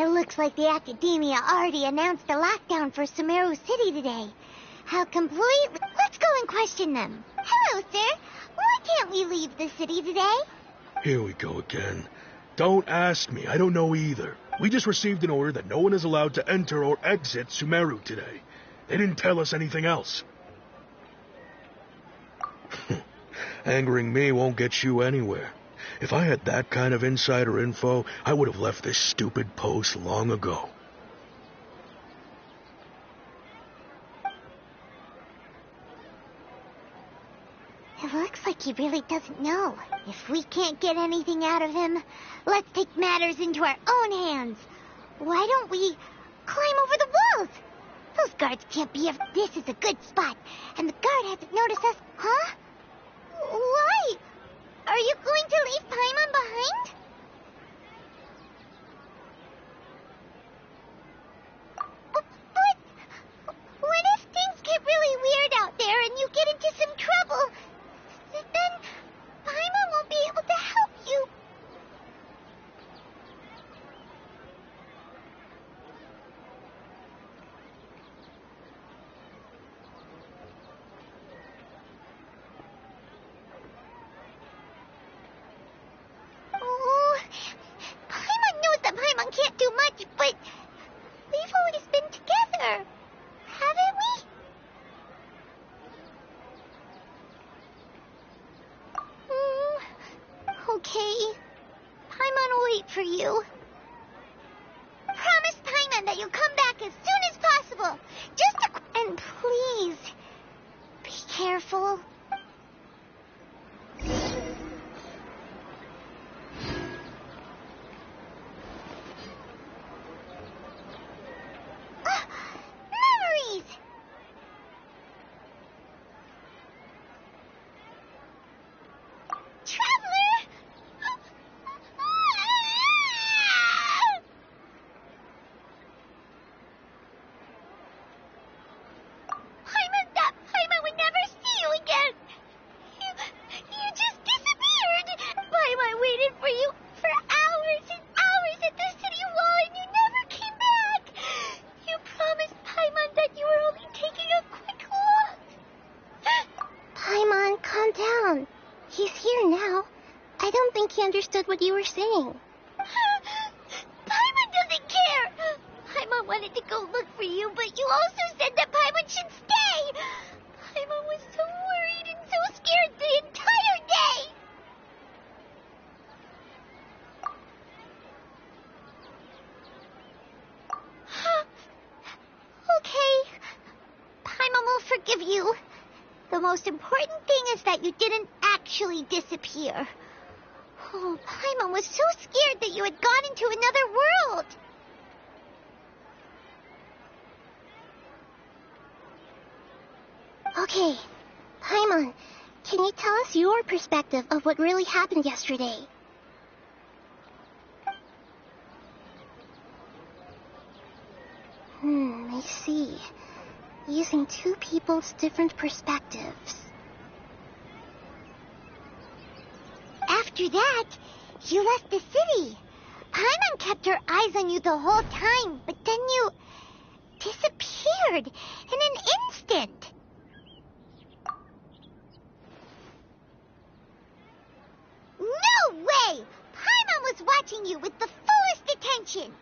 It looks like the Academia already announced a lockdown for Sumeru City today. How completely... Let's go and question them. Hello, sir. Why can't we leave the city today? Here we go again. Don't ask me. I don't know either. We just received an order that no one is allowed to enter or exit Sumeru today. They didn't tell us anything else. Angering me won't get you anywhere. If I had that kind of insider info, I would have left this stupid post long ago. It looks like he really doesn't know. If we can't get anything out of him, let's take matters into our own hands. Why don't we climb over the walls? Those guards can't be if this is a good spot, and the guard hasn't noticed us, huh? Why? Are you going to leave Paimon behind? But what if things get really weird out there and you get into some trouble? Then Paimon won't be able to help you. Okay. Paimon will wait for you. Promise Paimon that you'll come back as soon as possible. And please, be careful. Memories! Traveler! Paimon would never see you again. You just disappeared. Paimon waited for you for hours and hours at the city wall and you never came back. You promised Paimon that you were only taking a quick walk. Paimon, calm down. He's here now. I don't think he understood what you were saying. Paimon doesn't care. Paimon wanted to go look for you, but you also said that Paimon should stay. Paimon was so worried and so scared the entire day. Okay. Paimon will forgive you. The most important thing is that you didn't actually disappear. Oh, Paimon was so scared that you had gone into another world. Okay, Paimon, can you tell us your perspective of what really happened yesterday? I see. Using two people's different perspectives. After that, you left the city. Paimon kept her eyes on you the whole time, but then you disappeared in an instant. No way! Paimon was watching you with the fullest attention.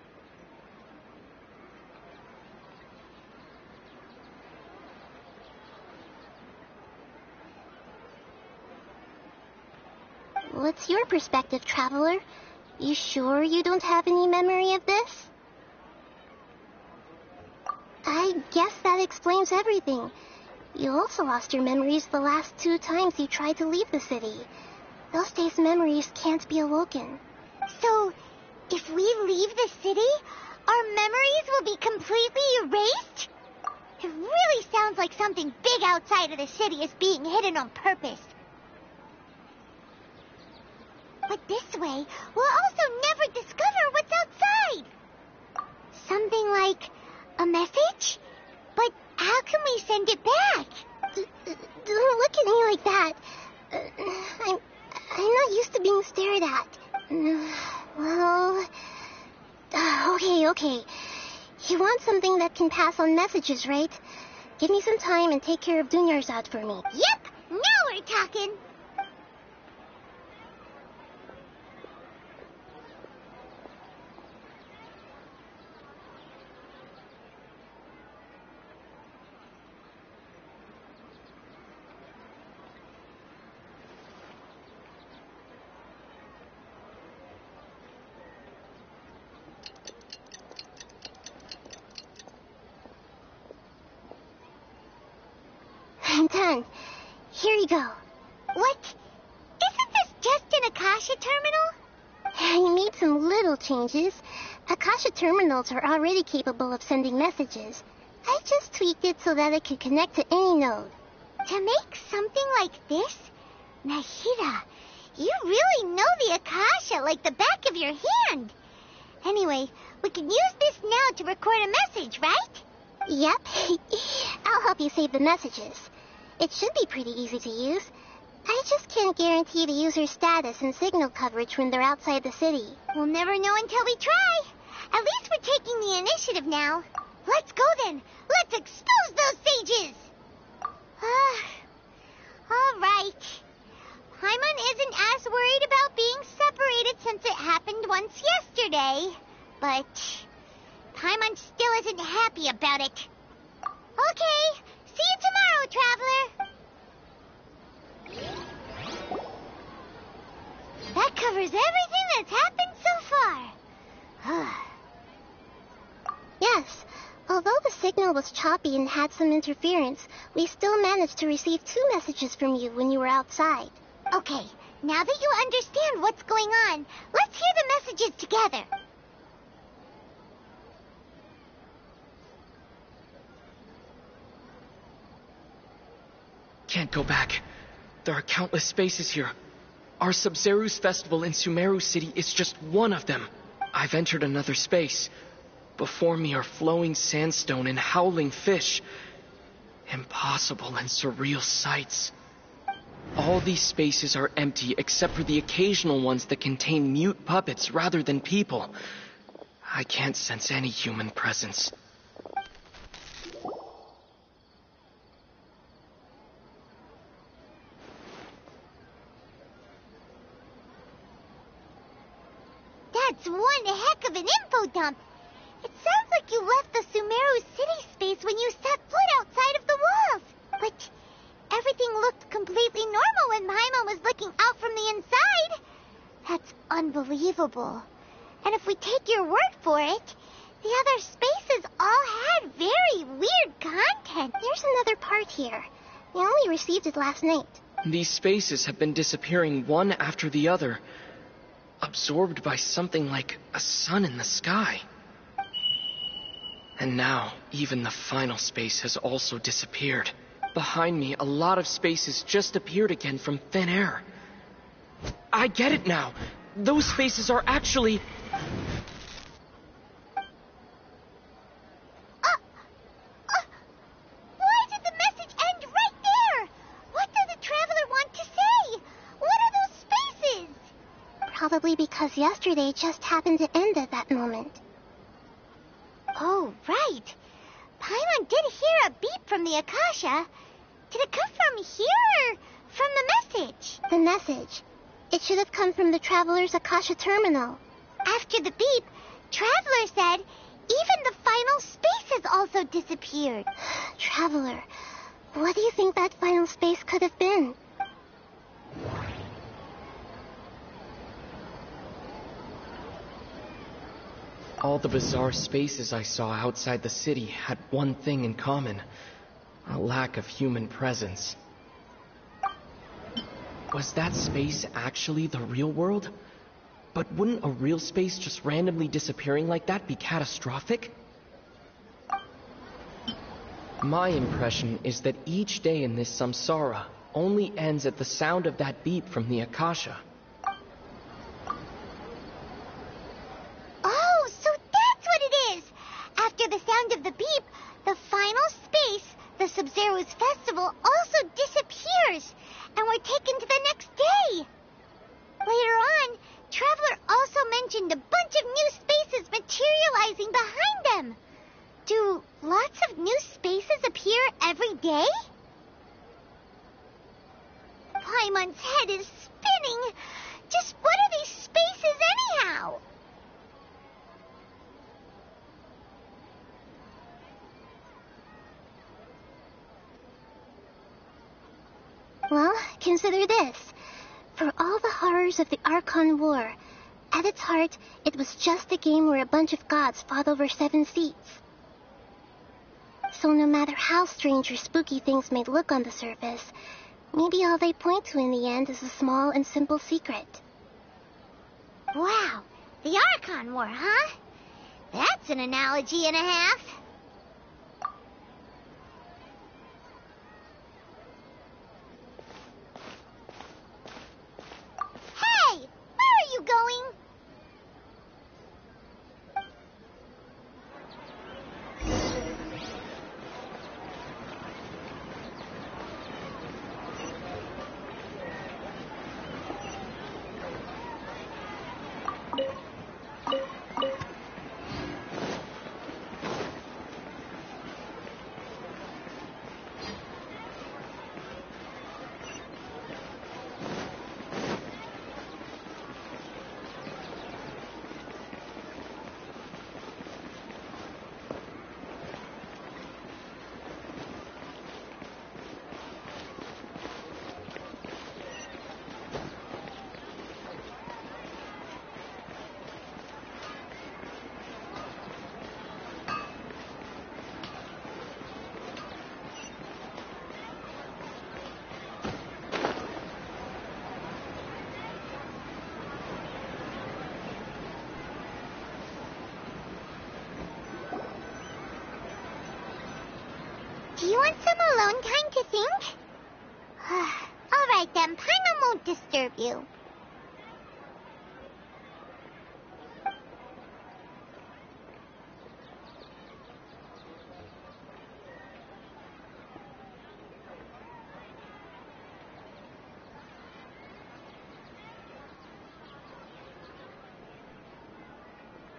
What's your perspective, Traveler? You sure you don't have any memory of this? I guess that explains everything. You also lost your memories the last 2 times you tried to leave the city. Those days' memories can't be awoken. So, if we leave the city, our memories will be completely erased? It really sounds like something big outside of the city is being hidden on purpose. But this way, we'll also never discover what's outside. Something like a message? But how can we send it back? Don't look at me like that. I'm not used to being stared at. Well... Okay. You want something that can pass on messages, right? Give me some time and take care of Dunyarzad for me. Yep, now we're talking. I'm done. Here you go. What? Isn't this just an Akasha terminal? I made some little changes. Akasha terminals are already capable of sending messages. I just tweaked it so that it could connect to any node. To make something like this? Nahida, you really know the Akasha like the back of your hand. Anyway, we can use this now to record a message, right? Yep. I'll help you save the messages. It should be pretty easy to use. I just can't guarantee the user's status and signal coverage when they're outside the city. We'll never know until we try. At least we're taking the initiative now. Let's go then. Let's expose those sages. All right. Paimon isn't as worried about being separated since it happened once yesterday. But Paimon still isn't happy about it. Okay. See you tomorrow, Traveler. That covers everything that's happened so far. Yes, although the signal was choppy and had some interference, we still managed to receive 2 messages from you when you were outside. Okay, now that you understand what's going on, let's hear the messages together. Can't go back. There are countless spaces here. Our Sub-Zeru's festival in Sumeru City is just one of them. I've entered another space. Before me are flowing sandstone and howling fish. Impossible and surreal sights. All these spaces are empty except for the occasional ones that contain mute puppets rather than people. I can't sense any human presence. That's one heck of an info dump. It sounds like you left the Sumeru City space when you set foot outside of the walls. But everything looked completely normal when Paimon was looking out from the inside. That's unbelievable. And if we take your word for it, the other spaces all had very weird content. There's another part here. We only received it last night. These spaces have been disappearing one after the other, absorbed by something like a sun in the sky. And now, even the final space has also disappeared. Behind me, a lot of spaces just appeared again from thin air. I get it now. Those spaces are actually... Why did the message end right there? What did the traveler want to say? What are those spaces? Probably because yesterday just happened to end at that moment. Oh, right. Paimon did hear a beep from the Akasha. Did it come from here or from the message? The message. It should have come from the Traveler's Akasha terminal. After the beep, Traveler said even the final spaces also disappeared. Traveler, what do you think that final space could have been? All the bizarre spaces I saw outside the city had one thing in common: a lack of human presence. Was that space actually the real world? But wouldn't a real space just randomly disappearing like that be catastrophic? My impression is that each day in this samsara only ends at the sound of that beep from the Akasha. Oh, so that's what it is! After the sound of the beep, the final space, the Sub-Zeru's festival, also disappears, and we're taken to the next day. Later on, Traveler also mentioned a bunch of new spaces materializing behind them. Do lots of new spaces appear every day? Paimon's head is spinning. Just what are these spaces anyhow? Well, consider this. For all the horrors of the Archon War, at its heart, it was just a game where a bunch of gods fought over 7 seats. So no matter how strange or spooky things may look on the surface, maybe all they point to in the end is a small and simple secret. Wow, the Archon War, huh? That's an analogy and a half. Hey, where are you going? own time to think? All right then, Paimon won't disturb you.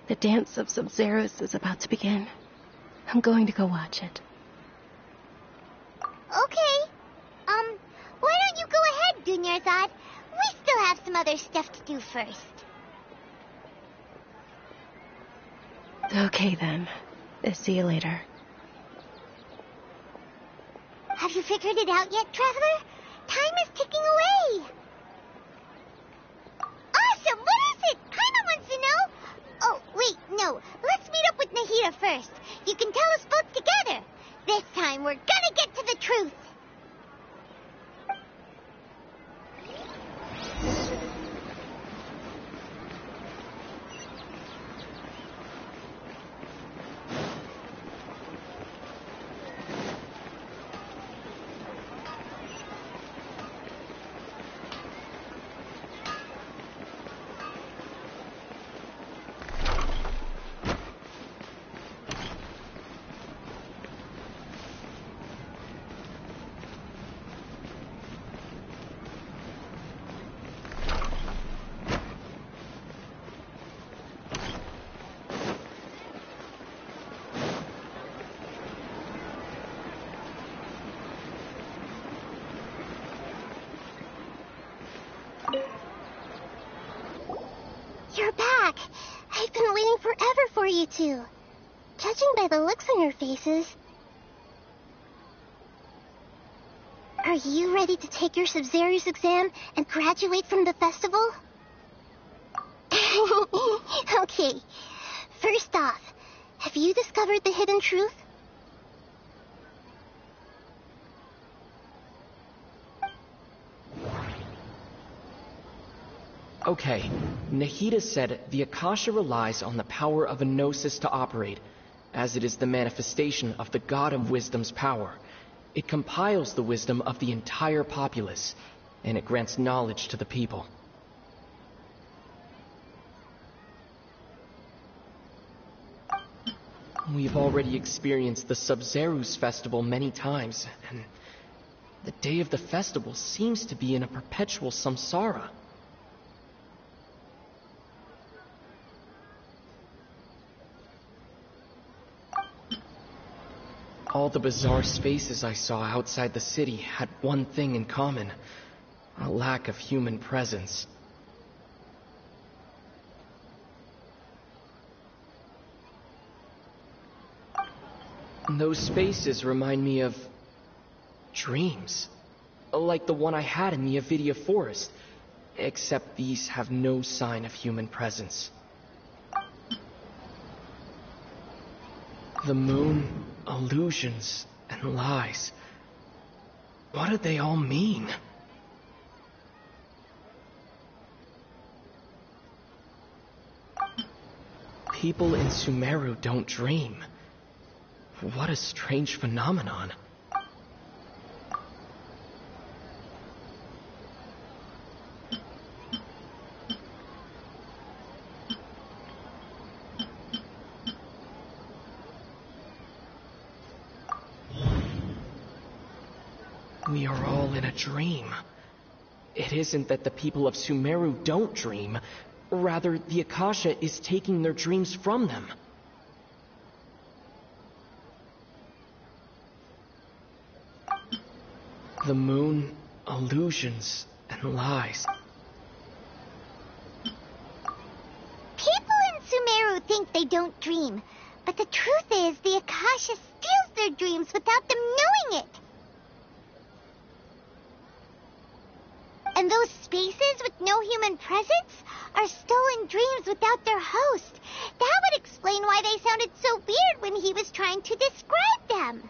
The dance of Sub-Zeros is about to begin. I'm going to go watch it. Okay. Why don't you go ahead, Dunyarzad? We still have some other stuff to do first. Okay then. See you later. Have you figured it out yet, Traveler? Time is ticking away. Awesome! What is it? Paimon wants to know. Oh, wait, no. Let's meet up with Nahida first. You can tell us both together. This time, we're gonna get to the truth. You're back. I've been waiting forever for you two. Judging by the looks on your faces, are you ready to take your Sub-Zero's exam and graduate from the festival? Okay. First off, have you discovered the hidden truth? Okay, Nahida said the Akasha relies on the power of a gnosis to operate, as it is the manifestation of the God of Wisdom's power. It compiles the wisdom of the entire populace, and it grants knowledge to the people. We've already experienced the Sub-Zero's festival many times, and the day of the festival seems to be in a perpetual samsara. All the bizarre spaces I saw outside the city had one thing in common: a lack of human presence. Those spaces remind me of dreams, like the one I had in the Avidia Forest, except these have no sign of human presence. The moon, illusions, and lies. What do they all mean? People in Sumeru don't dream. What a strange phenomenon. We are all in a dream. It isn't that the people of Sumeru don't dream. Rather, the Akasha is taking their dreams from them. The moon, illusions, and lies. People in Sumeru think they don't dream, but the truth is the Akasha steals their dreams without them knowing it. And those spaces with no human presence are stolen dreams without their host. That would explain why they sounded so weird when he was trying to describe them.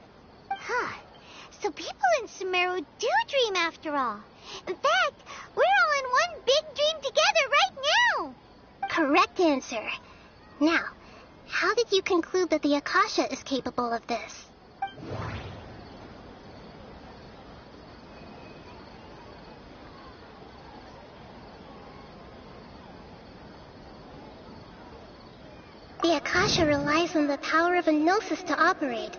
Huh. So people in Sumeru do dream after all. In fact, we're all in one big dream together right now. Correct answer. Now, how did you conclude that the Akasha is capable of this? The Akasha relies on the power of a gnosis to operate.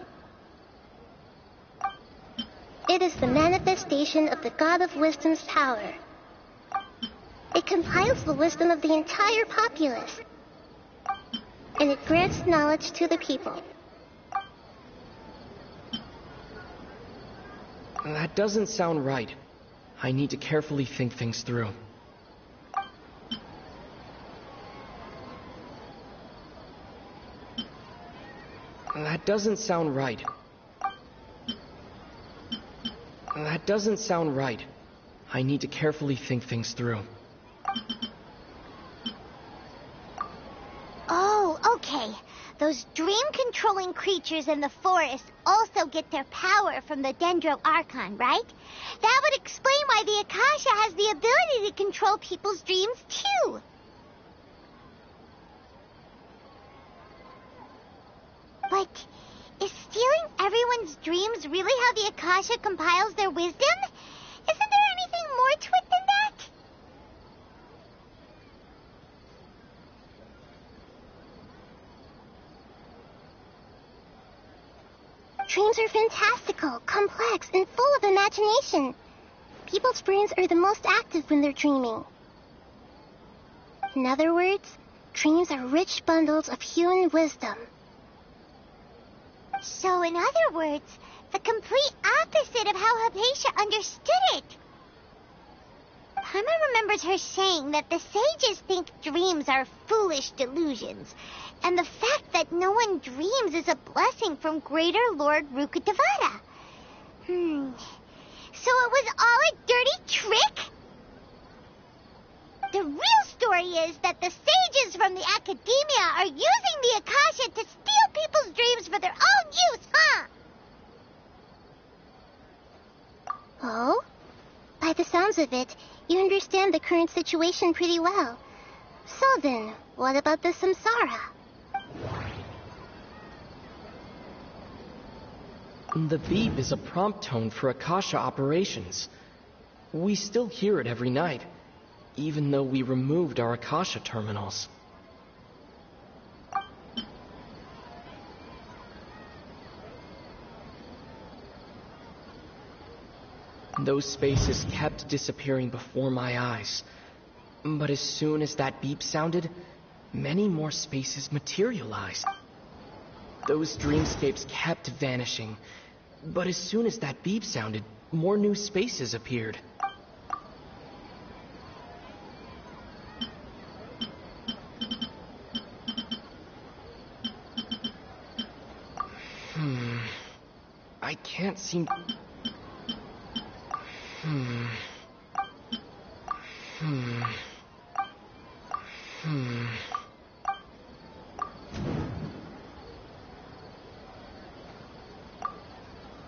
It is the manifestation of the God of Wisdom's power. It compiles the wisdom of the entire populace, and it grants knowledge to the people. That doesn't sound right. I need to carefully think things through. That doesn't sound right. That doesn't sound right. I need to carefully think things through. Oh, okay. Those dream-controlling creatures in the forest also get their power from the Dendro Archon, right? That would explain why the Akasha has the ability to control people's dreams, too. But is stealing everyone's dreams really how the Akasha compiles their wisdom? Isn't there anything more to it than that? Dreams are fantastical, complex, and full of imagination. People's brains are the most active when they're dreaming. In other words, dreams are rich bundles of human wisdom. So, in other words, the complete opposite of how Hypatia understood it. Paimon remembers her saying that the sages think dreams are foolish delusions, and the fact that no one dreams is a blessing from Greater Lord Rukkhadevata. So it was all a dirty trick? The real story is that the sages from the academia are using the Akasha to steal people's dreams for their own use, huh? Oh? By the sounds of it, you understand the current situation pretty well. So then, what about the samsara? The beep is a prompt tone for Akasha operations. We still hear it every night, even though we removed our Akasha terminals. Those spaces kept disappearing before my eyes. But as soon as that beep sounded, many more spaces materialized. Those dreamscapes kept vanishing, but as soon as that beep sounded, more new spaces appeared. I can't seem...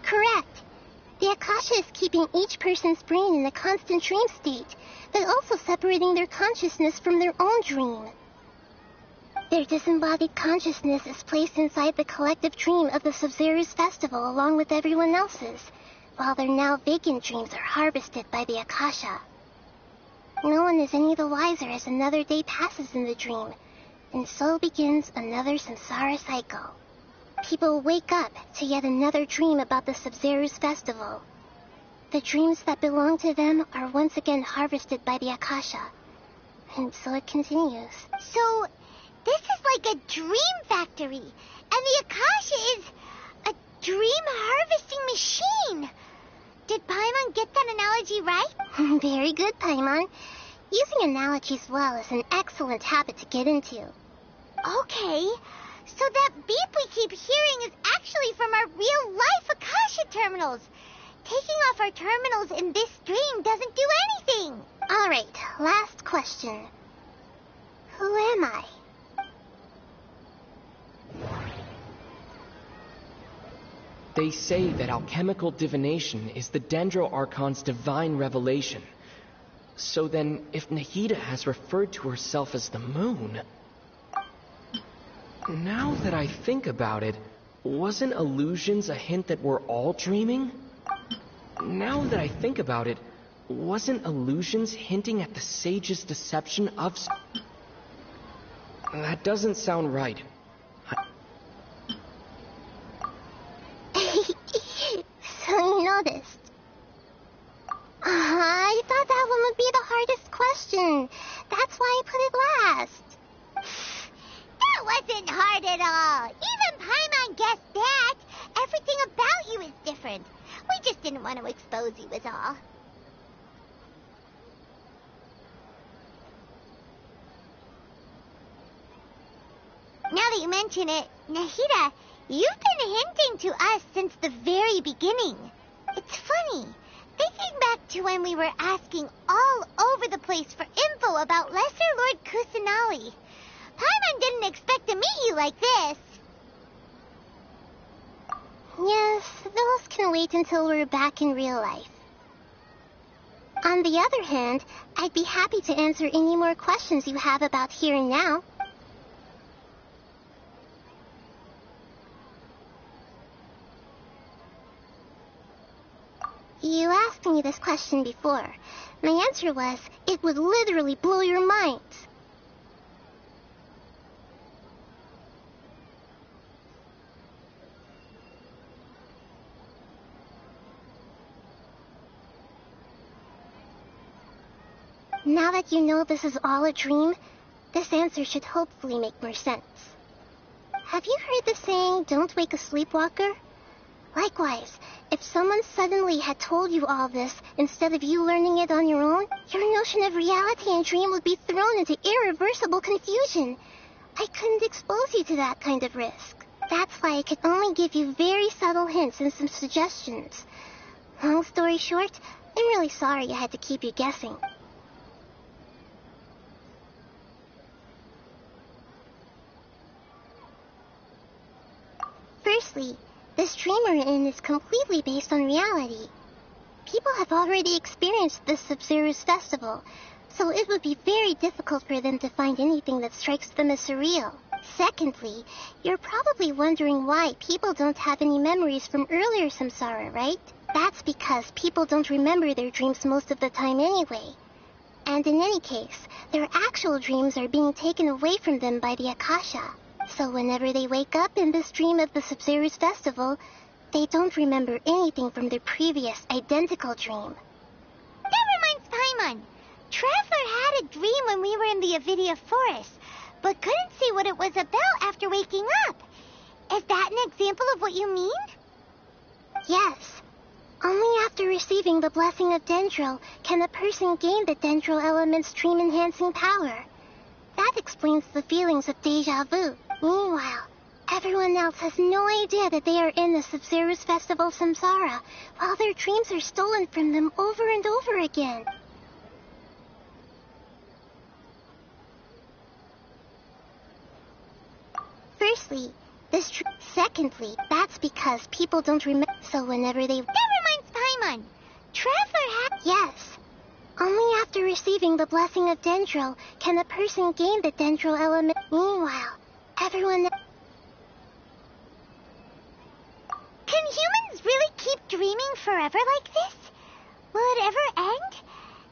Correct. The Akasha is keeping each person's brain in a constant dream state, but also separating their consciousness from their own dream. Their disembodied consciousness is placed inside the collective dream of the Sub-Zero's festival along with everyone else's, while their now vacant dreams are harvested by the Akasha. No one is any the wiser as another day passes in the dream, and so begins another samsara cycle. People wake up to yet another dream about the Sub-Zero's festival. The dreams that belong to them are once again harvested by the Akasha, and so it continues. So, this is like a dream factory, and the Akasha is a dream harvesting machine. Did Paimon get that analogy right? Very good, Paimon. Using analogies well is an excellent habit to get into. Okay, so that beep we keep hearing is actually from our real-life Akasha terminals. Taking off our terminals in this dream doesn't do anything. All right, last question. Who am I? They say that alchemical divination is the Dendro Archon's divine revelation. So then, if Nahida has referred to herself as the moon... Now that I think about it, wasn't illusions a hint that we're all dreaming? Now that I think about it, wasn't illusions hinting at the sage's deception of... That doesn't sound right. question. That's why I put it last. That wasn't hard at all. Even Paimon guessed that. Everything about you is different. We just didn't want to expose you is all. Now that you mention it, Nahida, you've been hinting to us since the very beginning. It's funny. Thinking back to when we were asking all over the place for info about Lesser Lord Kusanali. Paimon didn't expect to meet you like this. Yes, those can wait until we're back in real life. On the other hand, I'd be happy to answer any more questions you have about here and now. You asked me this question before. My answer was, it would literally blow your mind. Now that you know this is all a dream, this answer should hopefully make more sense. Have you heard the saying, don't wake a sleepwalker? Likewise, if someone suddenly had told you all this instead of you learning it on your own, your notion of reality and dream would be thrown into irreversible confusion. I couldn't expose you to that kind of risk. That's why I could only give you very subtle hints and some suggestions. Long story short, I'm really sorry I had to keep you guessing. Firstly, this dream we're in is completely based on reality. People have already experienced this Sub-Zero's festival, so it would be very difficult for them to find anything that strikes them as surreal. Secondly, you're probably wondering why people don't have any memories from earlier samsara, right? That's because people don't remember their dreams most of the time anyway. And in any case, their actual dreams are being taken away from them by the Akasha. So whenever they wake up in this dream of the Sub-Zero's festival, they don't remember anything from their previous identical dream. That reminds Paimon. Traveler had a dream when we were in the Avidia Forest, but couldn't see what it was about after waking up. Is that an example of what you mean? Yes. Only after receiving the blessing of Dendro can a person gain the Dendro element's dream-enhancing power. That explains the feelings of deja vu. Meanwhile, everyone else has no idea that they are in the Sub-Zero's festival samsara, while their dreams are stolen from them over and over again. Firstly, secondly, that's because people don't remember, so whenever they... That reminds Paimon. Traveler had... Yes. Only after receiving the blessing of Dendro can a person gain the Dendro element. Meanwhile, everyone... Can humans really keep dreaming forever like this? Will it ever end?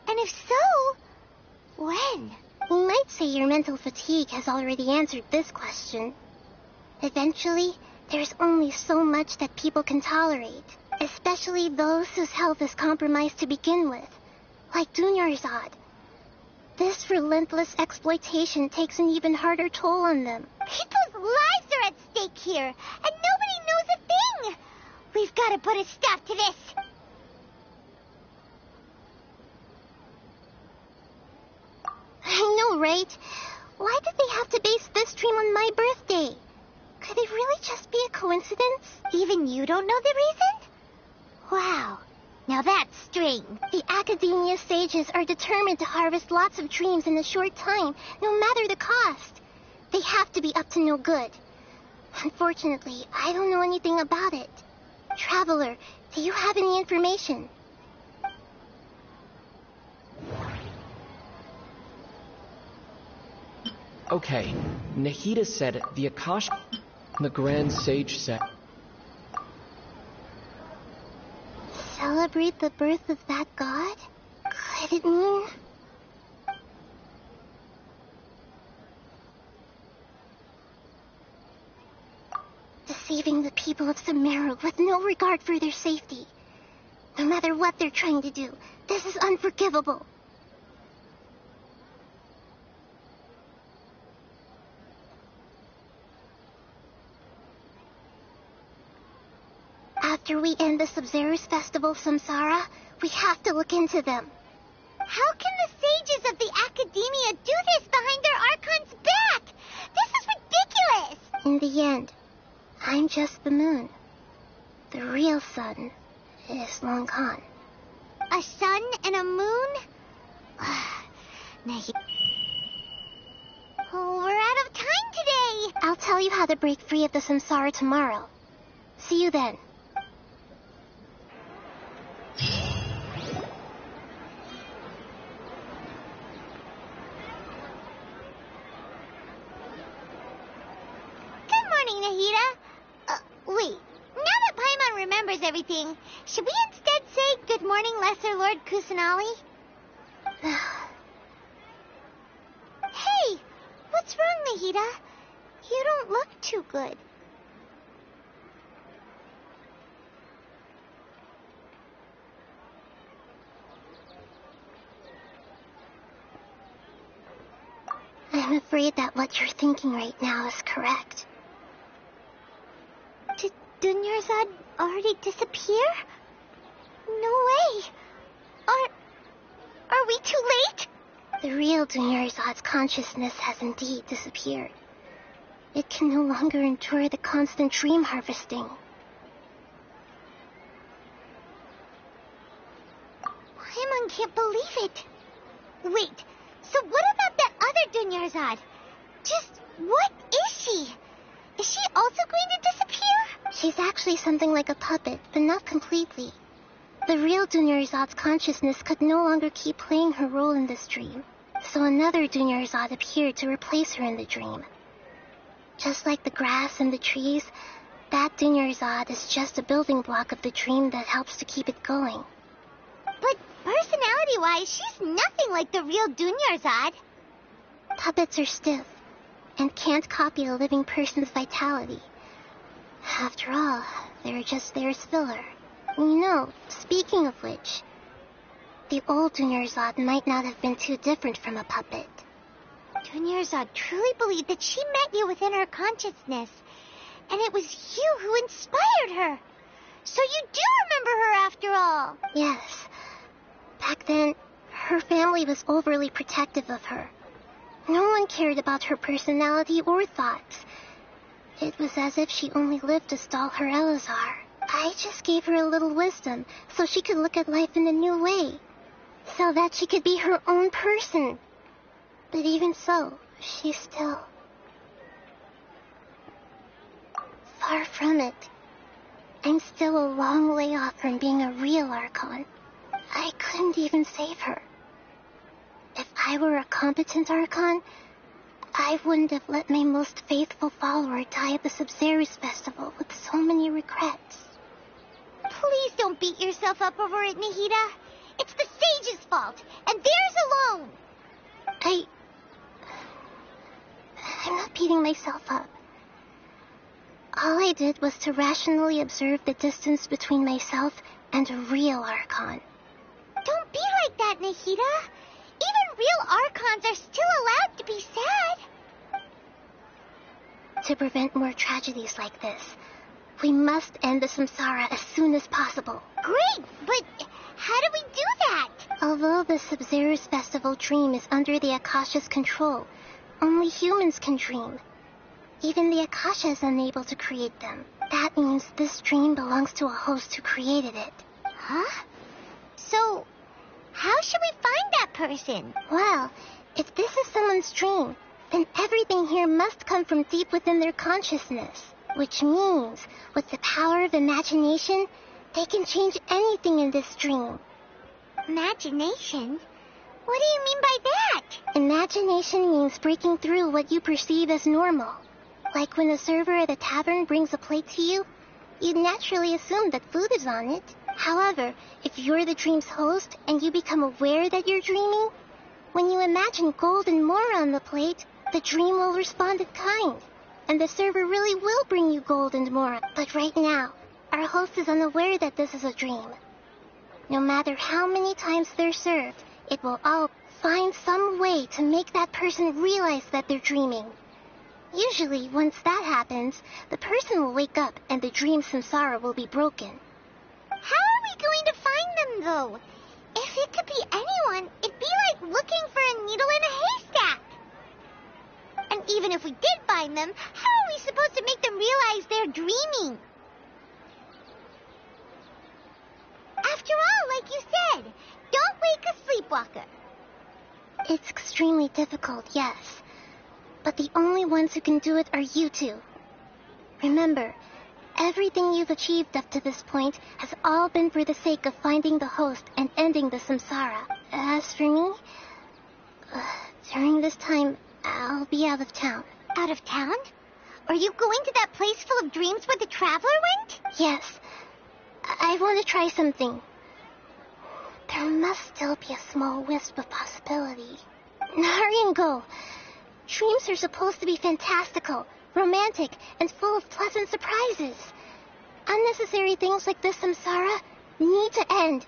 And if so, when? You might say your mental fatigue has already answered this question. Eventually, there's only so much that people can tolerate, especially those whose health is compromised to begin with, like Dunyarzad. This relentless exploitation takes an even harder toll on them. People's lives are at stake here, and nobody knows a thing! We've got to put a stop to this! I know, right? Why did they have to base this dream on my birthday? Could it really just be a coincidence? Even you don't know the reason? Wow. Now that's strange. The Academia sages are determined to harvest lots of dreams in a short time, no matter the cost. They have to be up to no good. Unfortunately, I don't know anything about it. Traveler, do you have any information? Okay, Nahida said the Akasha... The Grand Sage said... Celebrate the birth of that god? Could it mean... deceiving the people of Sumeru with no regard for their safety? No matter what they're trying to do, this is unforgivable. After we end the Sub-Zero's Festival, Samsara, we have to look into them. How can the sages of the Academia do this behind their Archon's back? This is ridiculous! In the end, I'm just the moon. The real sun is Long Khan. A sun and a moon? Oh, we're out of time today! I'll tell you how to break free of the samsara tomorrow. See you then. Good morning, Nahida. Wait. Now that Paimon remembers everything, should we instead say good morning, Lesser Lord Kusanali? Hey! What's wrong, Nahida? You don't look too good. I'm afraid that what you're thinking right now is correct. Did Dunyarzad already disappear? No way. Are we too late? The real Dunyarzad's consciousness has indeed disappeared. It can no longer endure the constant dream harvesting. Paimon can't believe it. Wait, so what about that other Dunyarzad? Just what is she? Is she also going to disappear? She's actually something like a puppet, but not completely. The real Dunyarzad's consciousness could no longer keep playing her role in this dream, so another Dunyarzad appeared to replace her in the dream. Just like the grass and the trees, that Dunyarzad is just a building block of the dream that helps to keep it going. But personality-wise, she's nothing like the real Dunyarzad. Puppets are stiff and can't copy a living person's vitality. After all, they're just there as filler. You know, speaking of which, the old Dunyarzad might not have been too different from a puppet. Dunyarzad truly believed that she met you within her consciousness, and it was you who inspired her. So you do remember her after all. Yes. Back then, her family was overly protective of her. No one cared about her personality or thoughts. It was as if she only lived to stall her Elazar. I just gave her a little wisdom so she could look at life in a new way, so that she could be her own person. But even so, she's still far from it. I'm still a long way off from being a real Archon. I couldn't even save her. If I were a competent Archon, I wouldn't have let my most faithful follower die at the Sub-Zero's Festival with so many regrets. Please don't beat yourself up over it, Nahida. It's the sage's fault, and theirs alone. I'm not beating myself up. All I did was to rationally observe the distance between myself and a real Archon. Don't be like that, Nahida. Even real Archons are still allowed to be sad. To prevent more tragedies like this, we must end the samsara as soon as possible. Great, but how do we do that? Although the Sub-Zero's Festival dream is under the Akasha's control, only humans can dream. Even the Akasha is unable to create them. That means this dream belongs to a host who created it. Huh? So, how should we find that person? Well, if this is someone's dream, then everything here must come from deep within their consciousness. Which means, with the power of imagination, they can change anything in this dream. Imagination? What do you mean by that? Imagination means breaking through what you perceive as normal. Like when a server at a tavern brings a plate to you, you'd naturally assume that food is on it. However, if you're the dream's host and you become aware that you're dreaming, when you imagine gold and more on the plate, the dream will respond in kind, and the server really will bring you gold and more. But right now, our host is unaware that this is a dream. No matter how many times they're served, it will all find some way to make that person realize that they're dreaming. Usually, once that happens, the person will wake up and the dream samsara will be broken. How are we going to find them, though? If it could be anyone, it'd be like looking for a needle in a haystack. And even if we did find them, how are we supposed to make them realize they're dreaming? After all, like you said, don't wake a sleepwalker. It's extremely difficult, yes. But the only ones who can do it are you two. Remember, everything you've achieved up to this point has all been for the sake of finding the host and ending the samsara. As for me, during this time, I'll be out of town. Out of town? Are you going to that place full of dreams where the traveler went? Yes. I want to try something. There must still be a small wisp of possibility. Hurry and go. Dreams are supposed to be fantastical, romantic, and full of pleasant surprises. Unnecessary things like this samsara need to end.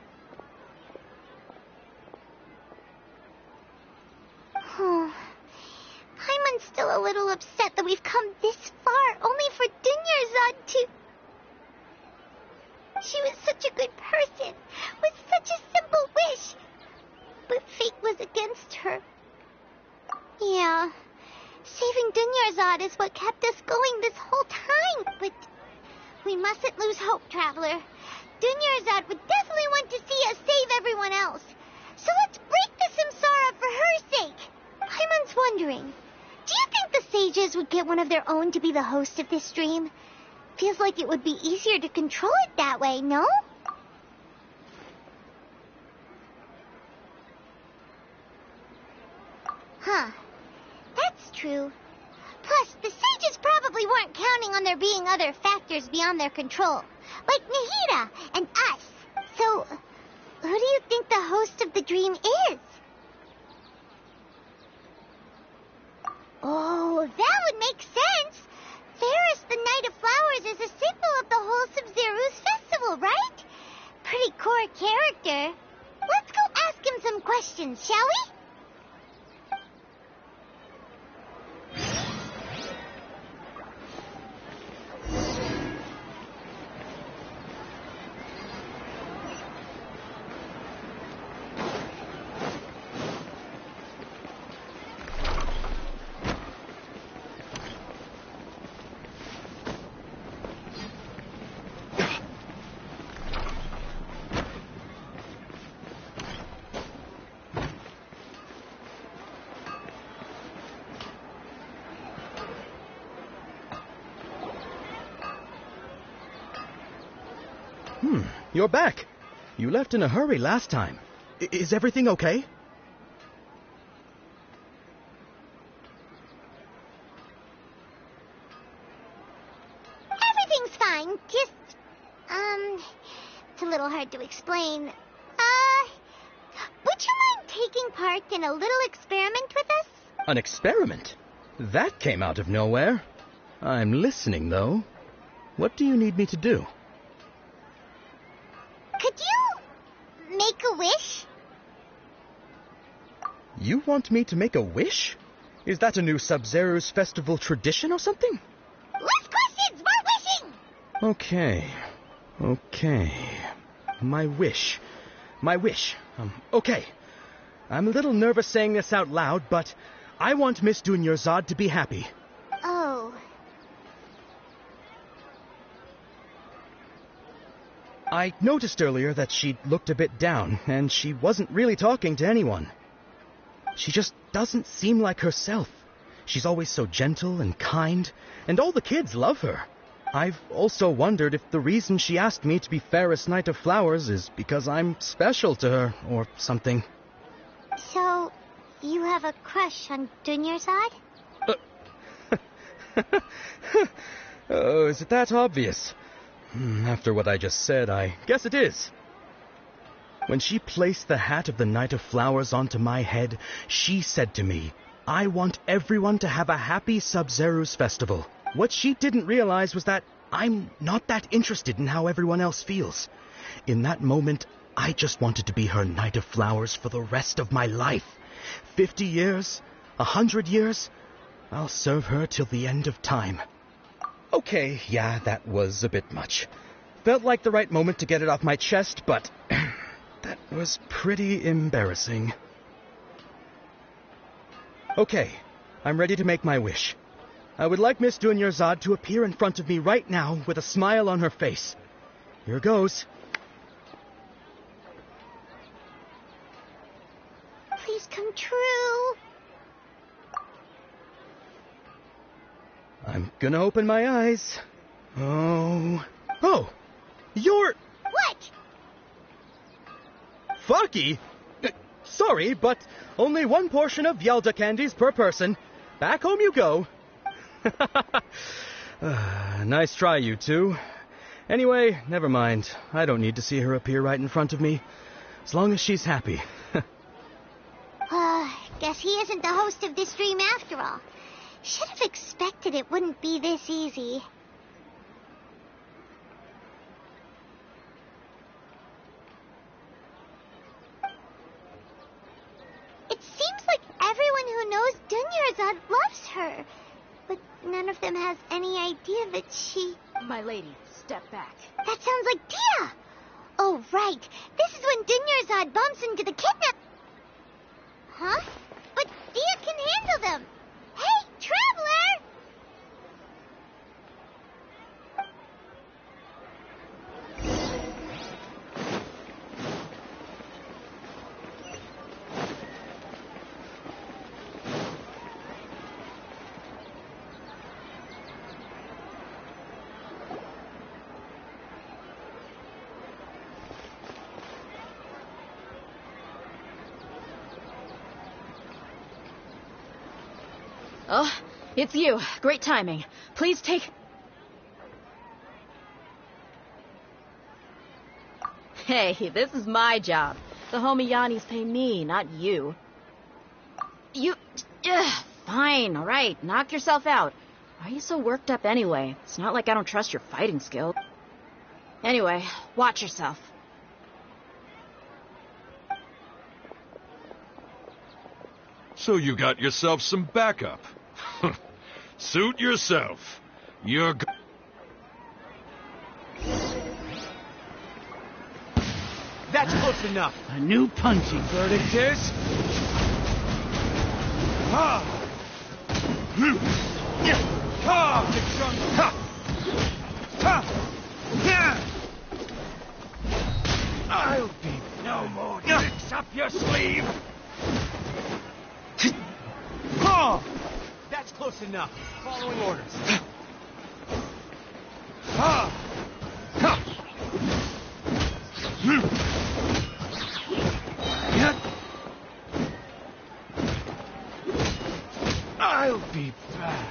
Paimon's still a little upset that we've come this far only for Dunyarzad to... She was such a good person, with such a simple wish. But fate was against her. Yeah, saving Dunyarzad is what kept us going this whole time. But we mustn't lose hope, Traveler. Dunyarzad would definitely want to see us save everyone else. So let's break the samsara for her sake. Paimon's wondering, do you think the sages would get one of their own to be the host of this dream? Feels like it would be easier to control it that way, no? Huh. That's true. Plus, the sages probably weren't counting on there being other factors beyond their control, like Nahida and us. So, who do you think the host of the dream is? Oh, that would make sense. Ferris, the Knight of Flowers, is a symbol of the whole Sub-Zero's festival, right? Pretty core character. Let's go ask him some questions, shall we? You're back. You left in a hurry last time. Is everything okay? Everything's fine. Just, it's a little hard to explain. Would you mind taking part in a little experiment with us? An experiment? That came out of nowhere. I'm listening, though. What do you need me to do? Could you make a wish? You want me to make a wish? Is that a new Sub-Zero's festival tradition or something? Less questions! More wishing! Okay. My wish. Okay. I'm a little nervous saying this out loud, but I want Miss Dunyarzad to be happy. Oh. I noticed earlier that she looked a bit down, and she wasn't really talking to anyone. She just doesn't seem like herself. She's always so gentle and kind, and all the kids love her. I've also wondered if the reason she asked me to be Ferris Knight of Flowers is because I'm special to her, or something. So, you have a crush on Dunyarzad? Oh, is it that obvious? After what I just said, I guess it is. When she placed the hat of the Knight of Flowers onto my head, she said to me, I want everyone to have a happy Sub-Zero's festival. What she didn't realize was that I'm not that interested in how everyone else feels. In that moment, I just wanted to be her Knight of Flowers for the rest of my life. 50 years, 100 years, I'll serve her till the end of time. Okay, yeah, that was a bit much. Felt like the right moment to get it off my chest, but that was pretty embarrassing. Okay, I'm ready to make my wish. I would like Miss Dunyarzad to appear in front of me right now with a smile on her face. Here goes. Please come true. I'm gonna open my eyes. Oh, you're... What? Faki? Sorry, but only one portion of Yalda candies per person. Back home you go. Nice try, you two. Anyway, never mind. I don't need to see her appear right in front of me. As long as she's happy. Guess he isn't the host of this dream after all. Should have expected it wouldn't be this easy. It seems like everyone who knows Dunyarzad loves her. But none of them has any idea that she... My lady, step back. That sounds like Dia! Oh, right. This is when Dunyarzad bumps into the kidnap... Huh? But Dia can handle them! Hey, Traveler! Oh, it's you. Great timing. Please take... Hey, this is my job. The homie Yanni's pay me, not you. Fine, alright. Knock yourself out. Why are you so worked up anyway? It's not like I don't trust your fighting skill. Anyway, watch yourself. So you got yourself some backup. Suit yourself. You're That's close enough. A new punching verdict is... I'll be no more tricks up your sleeve. That's close enough. Following orders. I'll be back.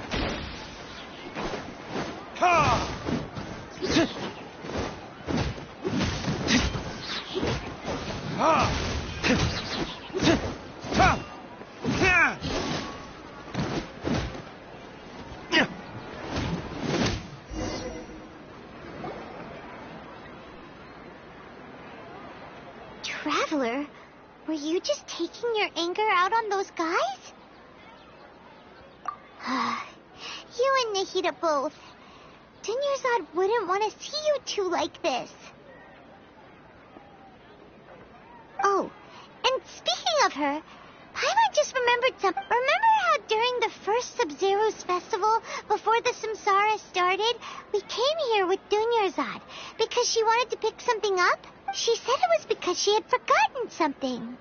Traveler, were you just taking your anger out on those guys? You and Nahida both. Dunyarzad wouldn't want to see you two like this. Oh, and speaking of her, Paimon just remembered something. Remember how during the first Sub-Zero's festival, before the Samsara started, we came here with Dunyarzad because she wanted to pick something up? She said it was because she had forgotten something.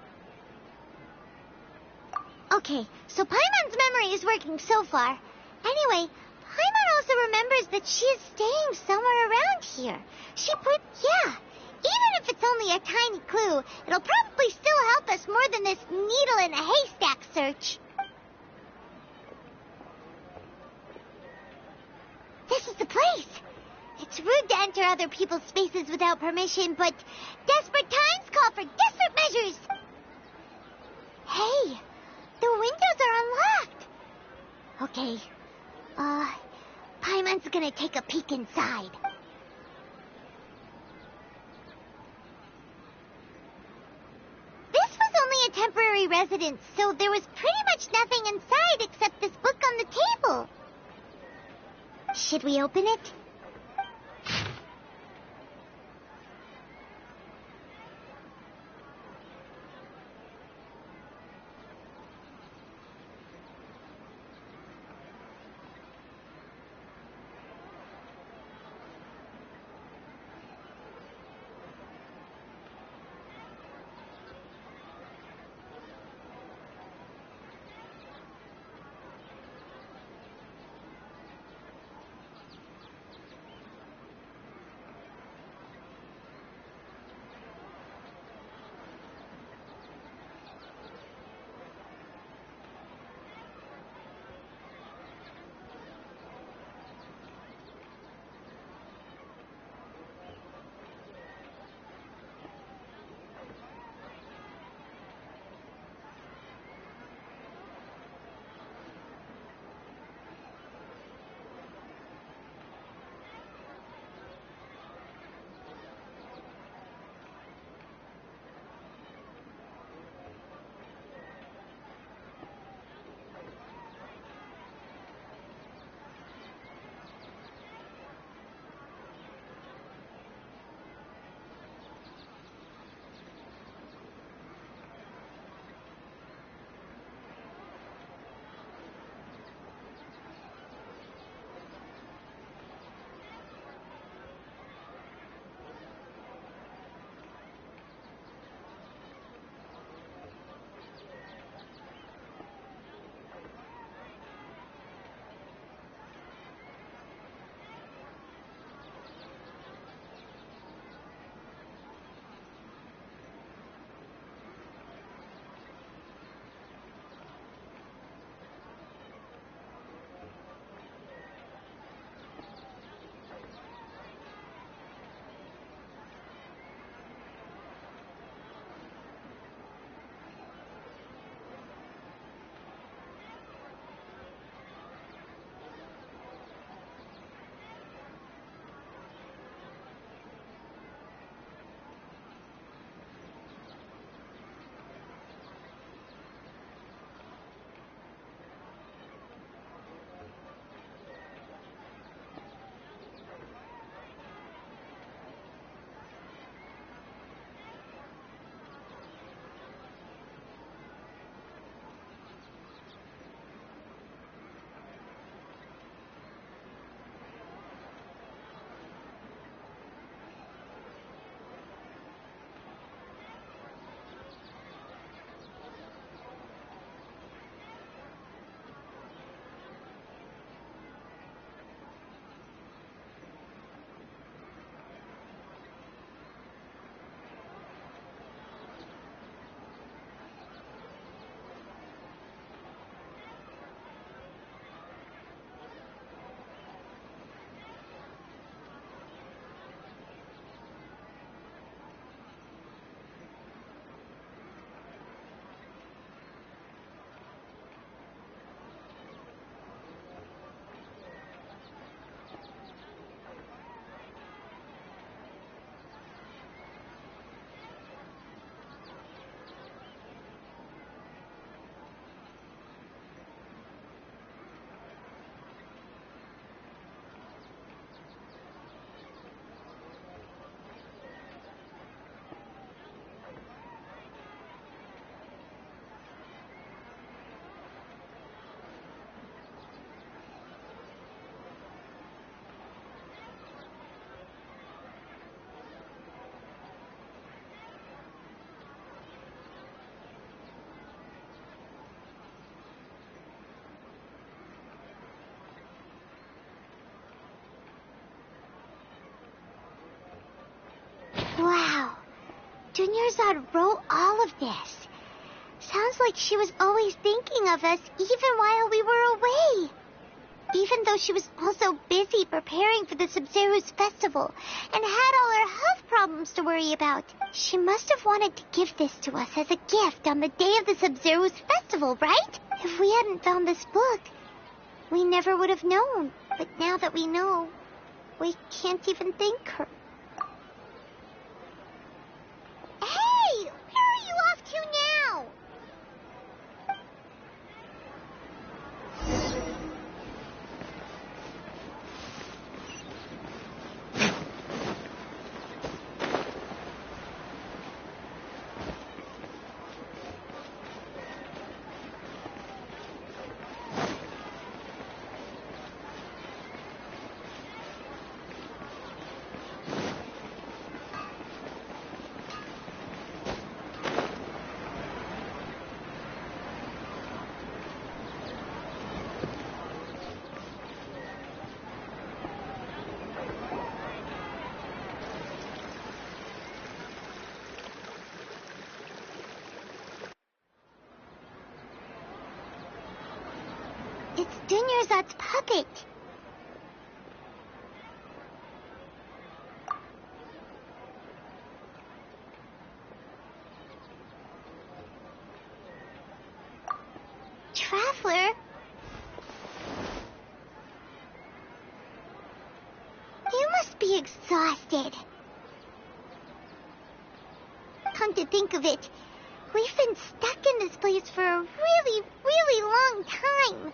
Okay, so Paimon's memory is working so far. Anyway, Paimon also remembers that she is staying somewhere around here. Even if it's only a tiny clue, it'll probably still help us more than this needle in a haystack search. This is the place. It's rude to enter other people's spaces without permission, but desperate times call for desperate measures. Hey, the windows are unlocked. Okay, Paimon's gonna take a peek inside. This was only a temporary residence, so there was pretty much nothing inside except this book on the table. Should we open it? Dunyarzad wrote all of this. Sounds like she was always thinking of us even while we were away. Even though she was also busy preparing for the Sub-Zero's festival and had all her health problems to worry about. She must have wanted to give this to us as a gift on the day of the Sub-Zero's festival, right? If we hadn't found this book, we never would have known. But now that we know, we can't even thank her. Hey! Where are you off to now? It's Dunyarzad's puppet. Traveler? You must be exhausted. Come to think of it, we've been stuck in this place for a really, really long time.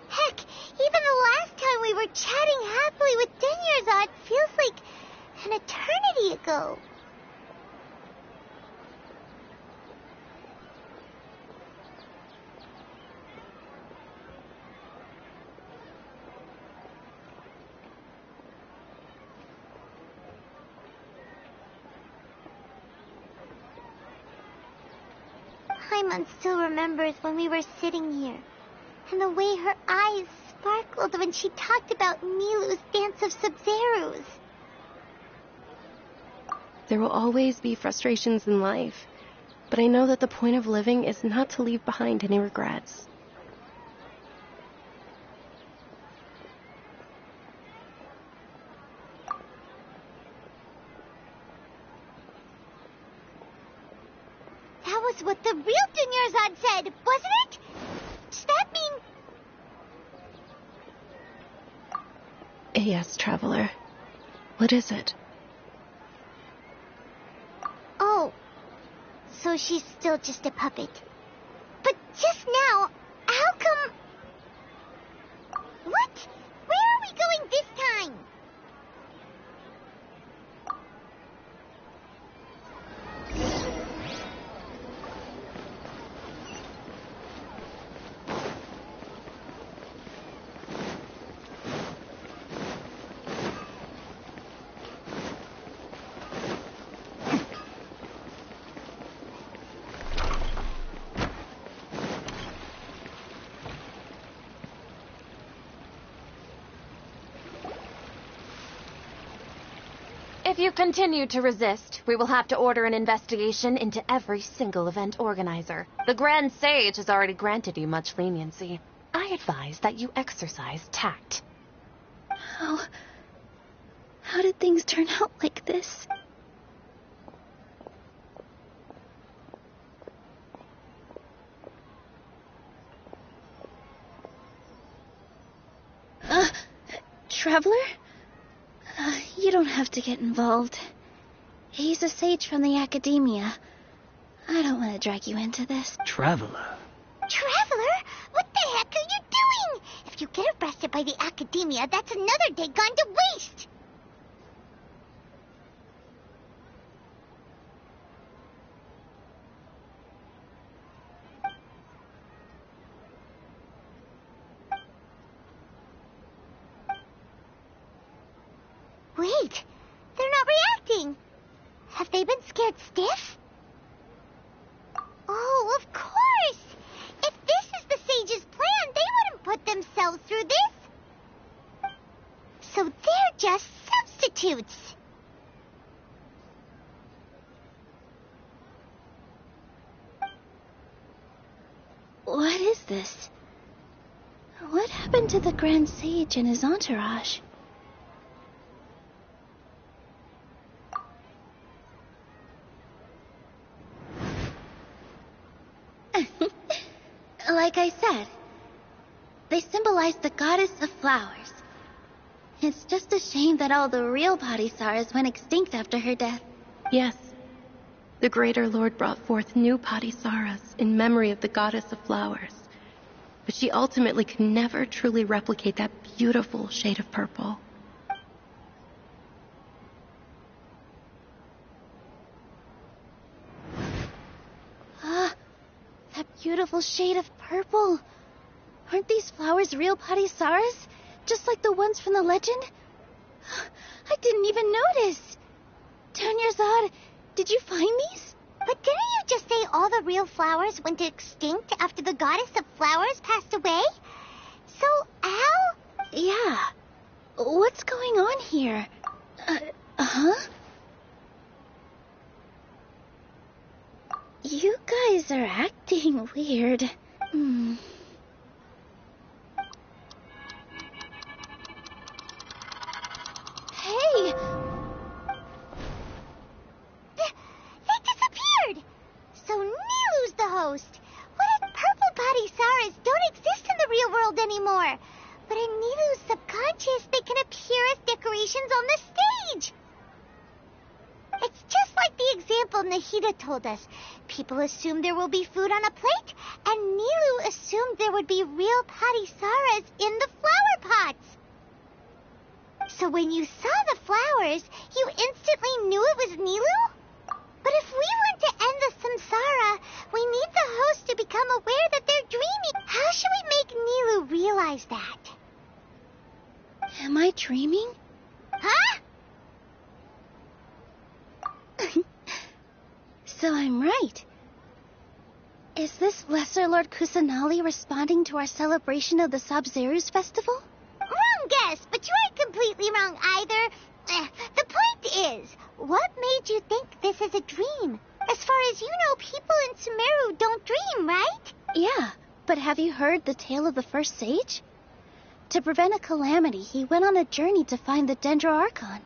Heck, even the last time we were chatting happily with Dunyarzad feels like an eternity ago. Paimon still remembers when we were sitting here, and the way her eyes sparkled when she talked about Milu's dance of Sub-Zeros. There will always be frustrations in life, but I know that the point of living is not to leave behind any regrets. That was what the real Dunyarzad said, wasn't it? Does that mean... Yes, Traveler. What is it? Oh, so she's still just a puppet. But just now, how come... What? Where are we going this time? If you continue to resist, we will have to order an investigation into every single event organizer. The Grand Sage has already granted you much leniency. I advise that you exercise tact. How did things turn out like this? Traveler? You don't have to get involved. He's a sage from the academia. I don't want to drag you into this. Traveler? Traveler? What the heck are you doing? If you get arrested by the academia, that's another day gone to waste. Wait, they're not reacting. Have they been scared stiff? Oh, of course! If this is the sage's plan, they wouldn't put themselves through this. So they're just substitutes. What is this? What happened to the Grand Sage and his entourage? Like I said, they symbolize the goddess of flowers. It's just a shame that all the real Padisaras went extinct after her death. Yes. The Greater Lord brought forth new Padisaras in memory of the goddess of flowers. But she ultimately could never truly replicate that beautiful shade of purple. Ah, that beautiful shade of purple. Aren't these flowers real Padisaras? Just like the ones from the legend? I didn't even notice. Tanyarzad, did you find these? But didn't you just say all the real flowers went extinct after the goddess of flowers passed away? So, Al? Yeah. What's going on here? You guys are acting weird. Hey! They disappeared! So Nilu's the host. What if purple Padisaras don't exist in the real world anymore? But in Nilu's subconscious, they can appear as decorations on the stage. It's just like the example Nahida told us. People assume there will be food on a plate, and Nilu assumed there would be real Padisaras in the flower pots. So when you saw the flowers, you instantly knew it was Nilu? But if we want to end the samsara, we need the host to become aware that they're dreaming. How should we make Nilu realize that? Am I dreaming? Huh? So I'm right. Is this Lesser Lord Kusanali responding to our celebration of the Sabzeruz festival? Wrong guess, but you aren't completely wrong either. The point is, what made you think this is a dream? As far as you know, people in Sumeru don't dream, right? Yeah, but have you heard the tale of the first sage? To prevent a calamity, he went on a journey to find the Dendro Archon.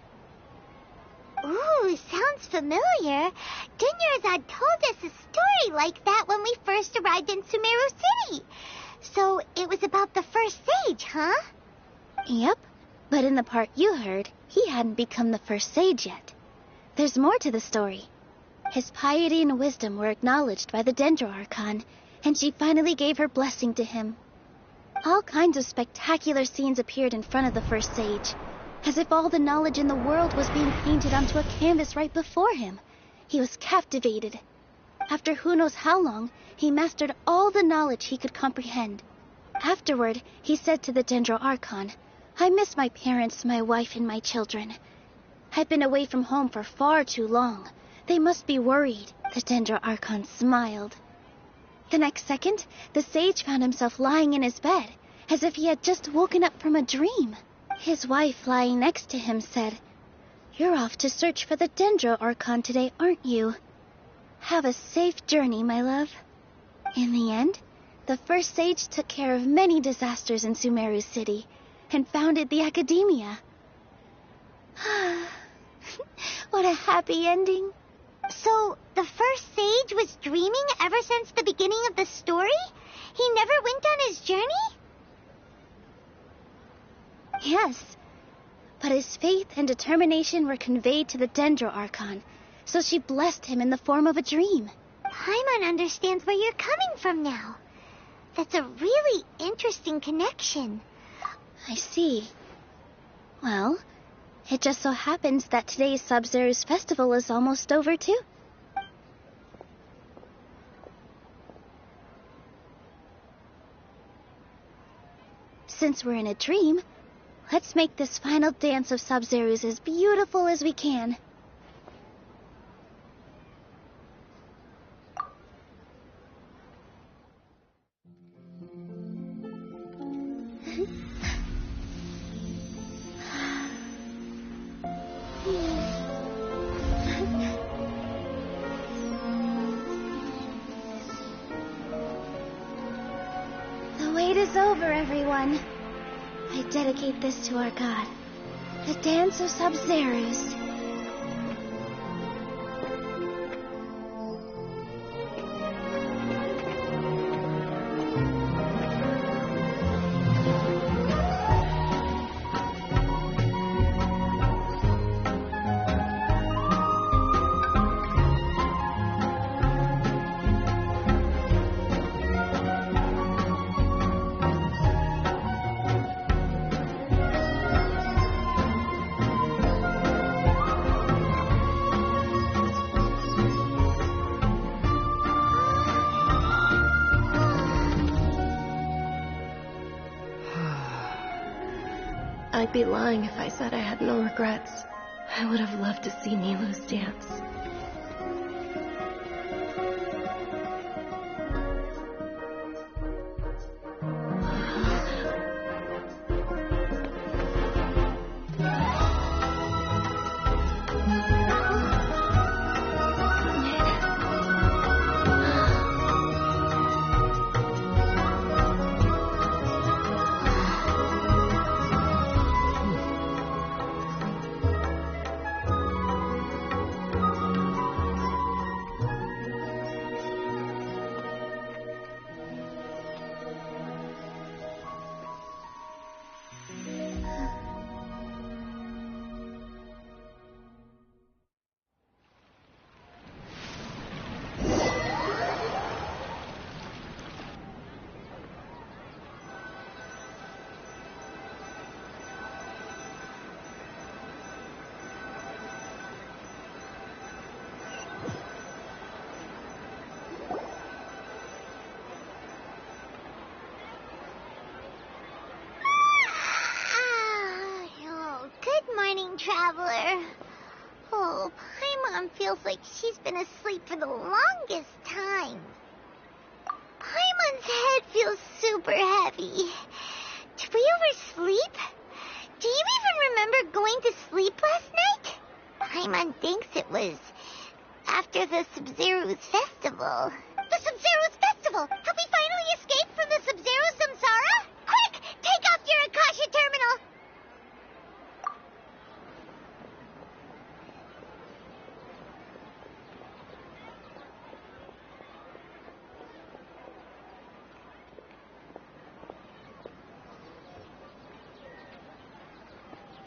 Ooh, sounds familiar. Dunyarzad told us a story like that when we first arrived in Sumeru City. So it was about the first sage, huh? Yep, but in the part you heard, he hadn't become the first sage yet. There's more to the story. His piety and wisdom were acknowledged by the Dendro Archon, and she finally gave her blessing to him. All kinds of spectacular scenes appeared in front of the first sage, as if all the knowledge in the world was being painted onto a canvas right before him. He was captivated. After who knows how long, he mastered all the knowledge he could comprehend. Afterward, he said to the Dendro Archon, "I miss my parents, my wife, and my children. I've been away from home for far too long. They must be worried." The Dendro Archon smiled. The next second, the sage found himself lying in his bed, as if he had just woken up from a dream. His wife, lying next to him, said, "You're off to search for the Dendro Archon today, aren't you? Have a safe journey, my love." In the end, the first sage took care of many disasters in Sumeru City, and founded the Academia. What a happy ending. So, the first sage was dreaming ever since the beginning of the story? He never went on his journey? Yes, but his faith and determination were conveyed to the Dendro Archon, so she blessed him in the form of a dream. Paimon understands where you're coming from now. That's a really interesting connection. I see. Well, it just so happens that today's Sabzeruz festival is almost over, too. Since we're in a dream, let's make this final dance of Sabzeruz as beautiful as we can. The wait is over, everyone. I dedicate this to our god, the Dance of Sub-Zerus. I'd be lying if I said I had no regrets. I would have loved to see Nilu's dance. Traveler. Oh, Paimon feels like she's been asleep for the longest time. Paimon's head feels super heavy. Did we oversleep? Do you even remember going to sleep last night? Paimon thinks it was after the Sub-Zerus festival. The Sub-Zerus festival! Have we finally escaped from the Sub-Zero samsara? Quick! Take off your Akasha terminal!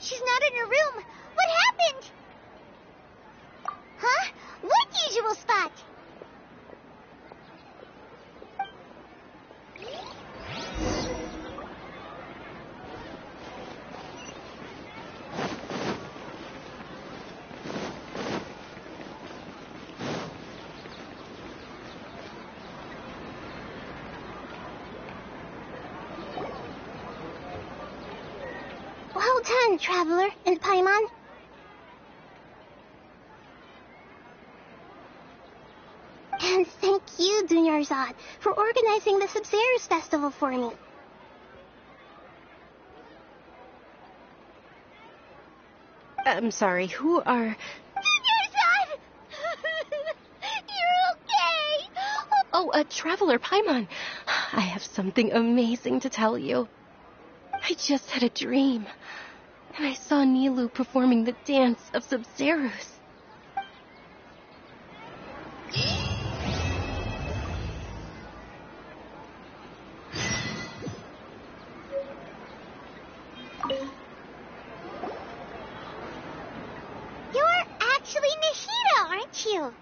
She's not in her room. What happened? Huh? What usual spot? Well done, Traveler and Paimon. And thank you, Dunyarzad, for organizing the Sub-Zerus festival for me. I'm sorry, who are... Dunyarzad! You're okay! Oh, Traveler Paimon. I have something amazing to tell you. I just had a dream, and I saw Nilu performing the dance of Sub-Zerus. You're actually Nishida, aren't you?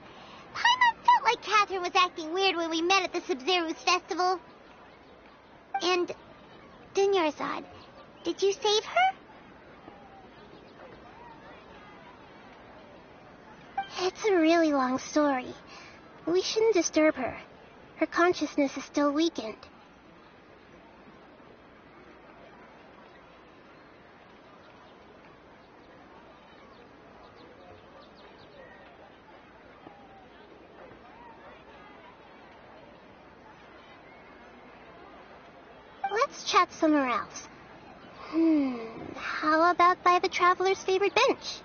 Paimon felt like Catherine was acting weird when we met at the Sub-Zerus festival. And Dunyarzad, did you save her? It's a really long story. We shouldn't disturb her. Her consciousness is still weakened. Let's chat somewhere else. How about by the Traveler's favorite bench?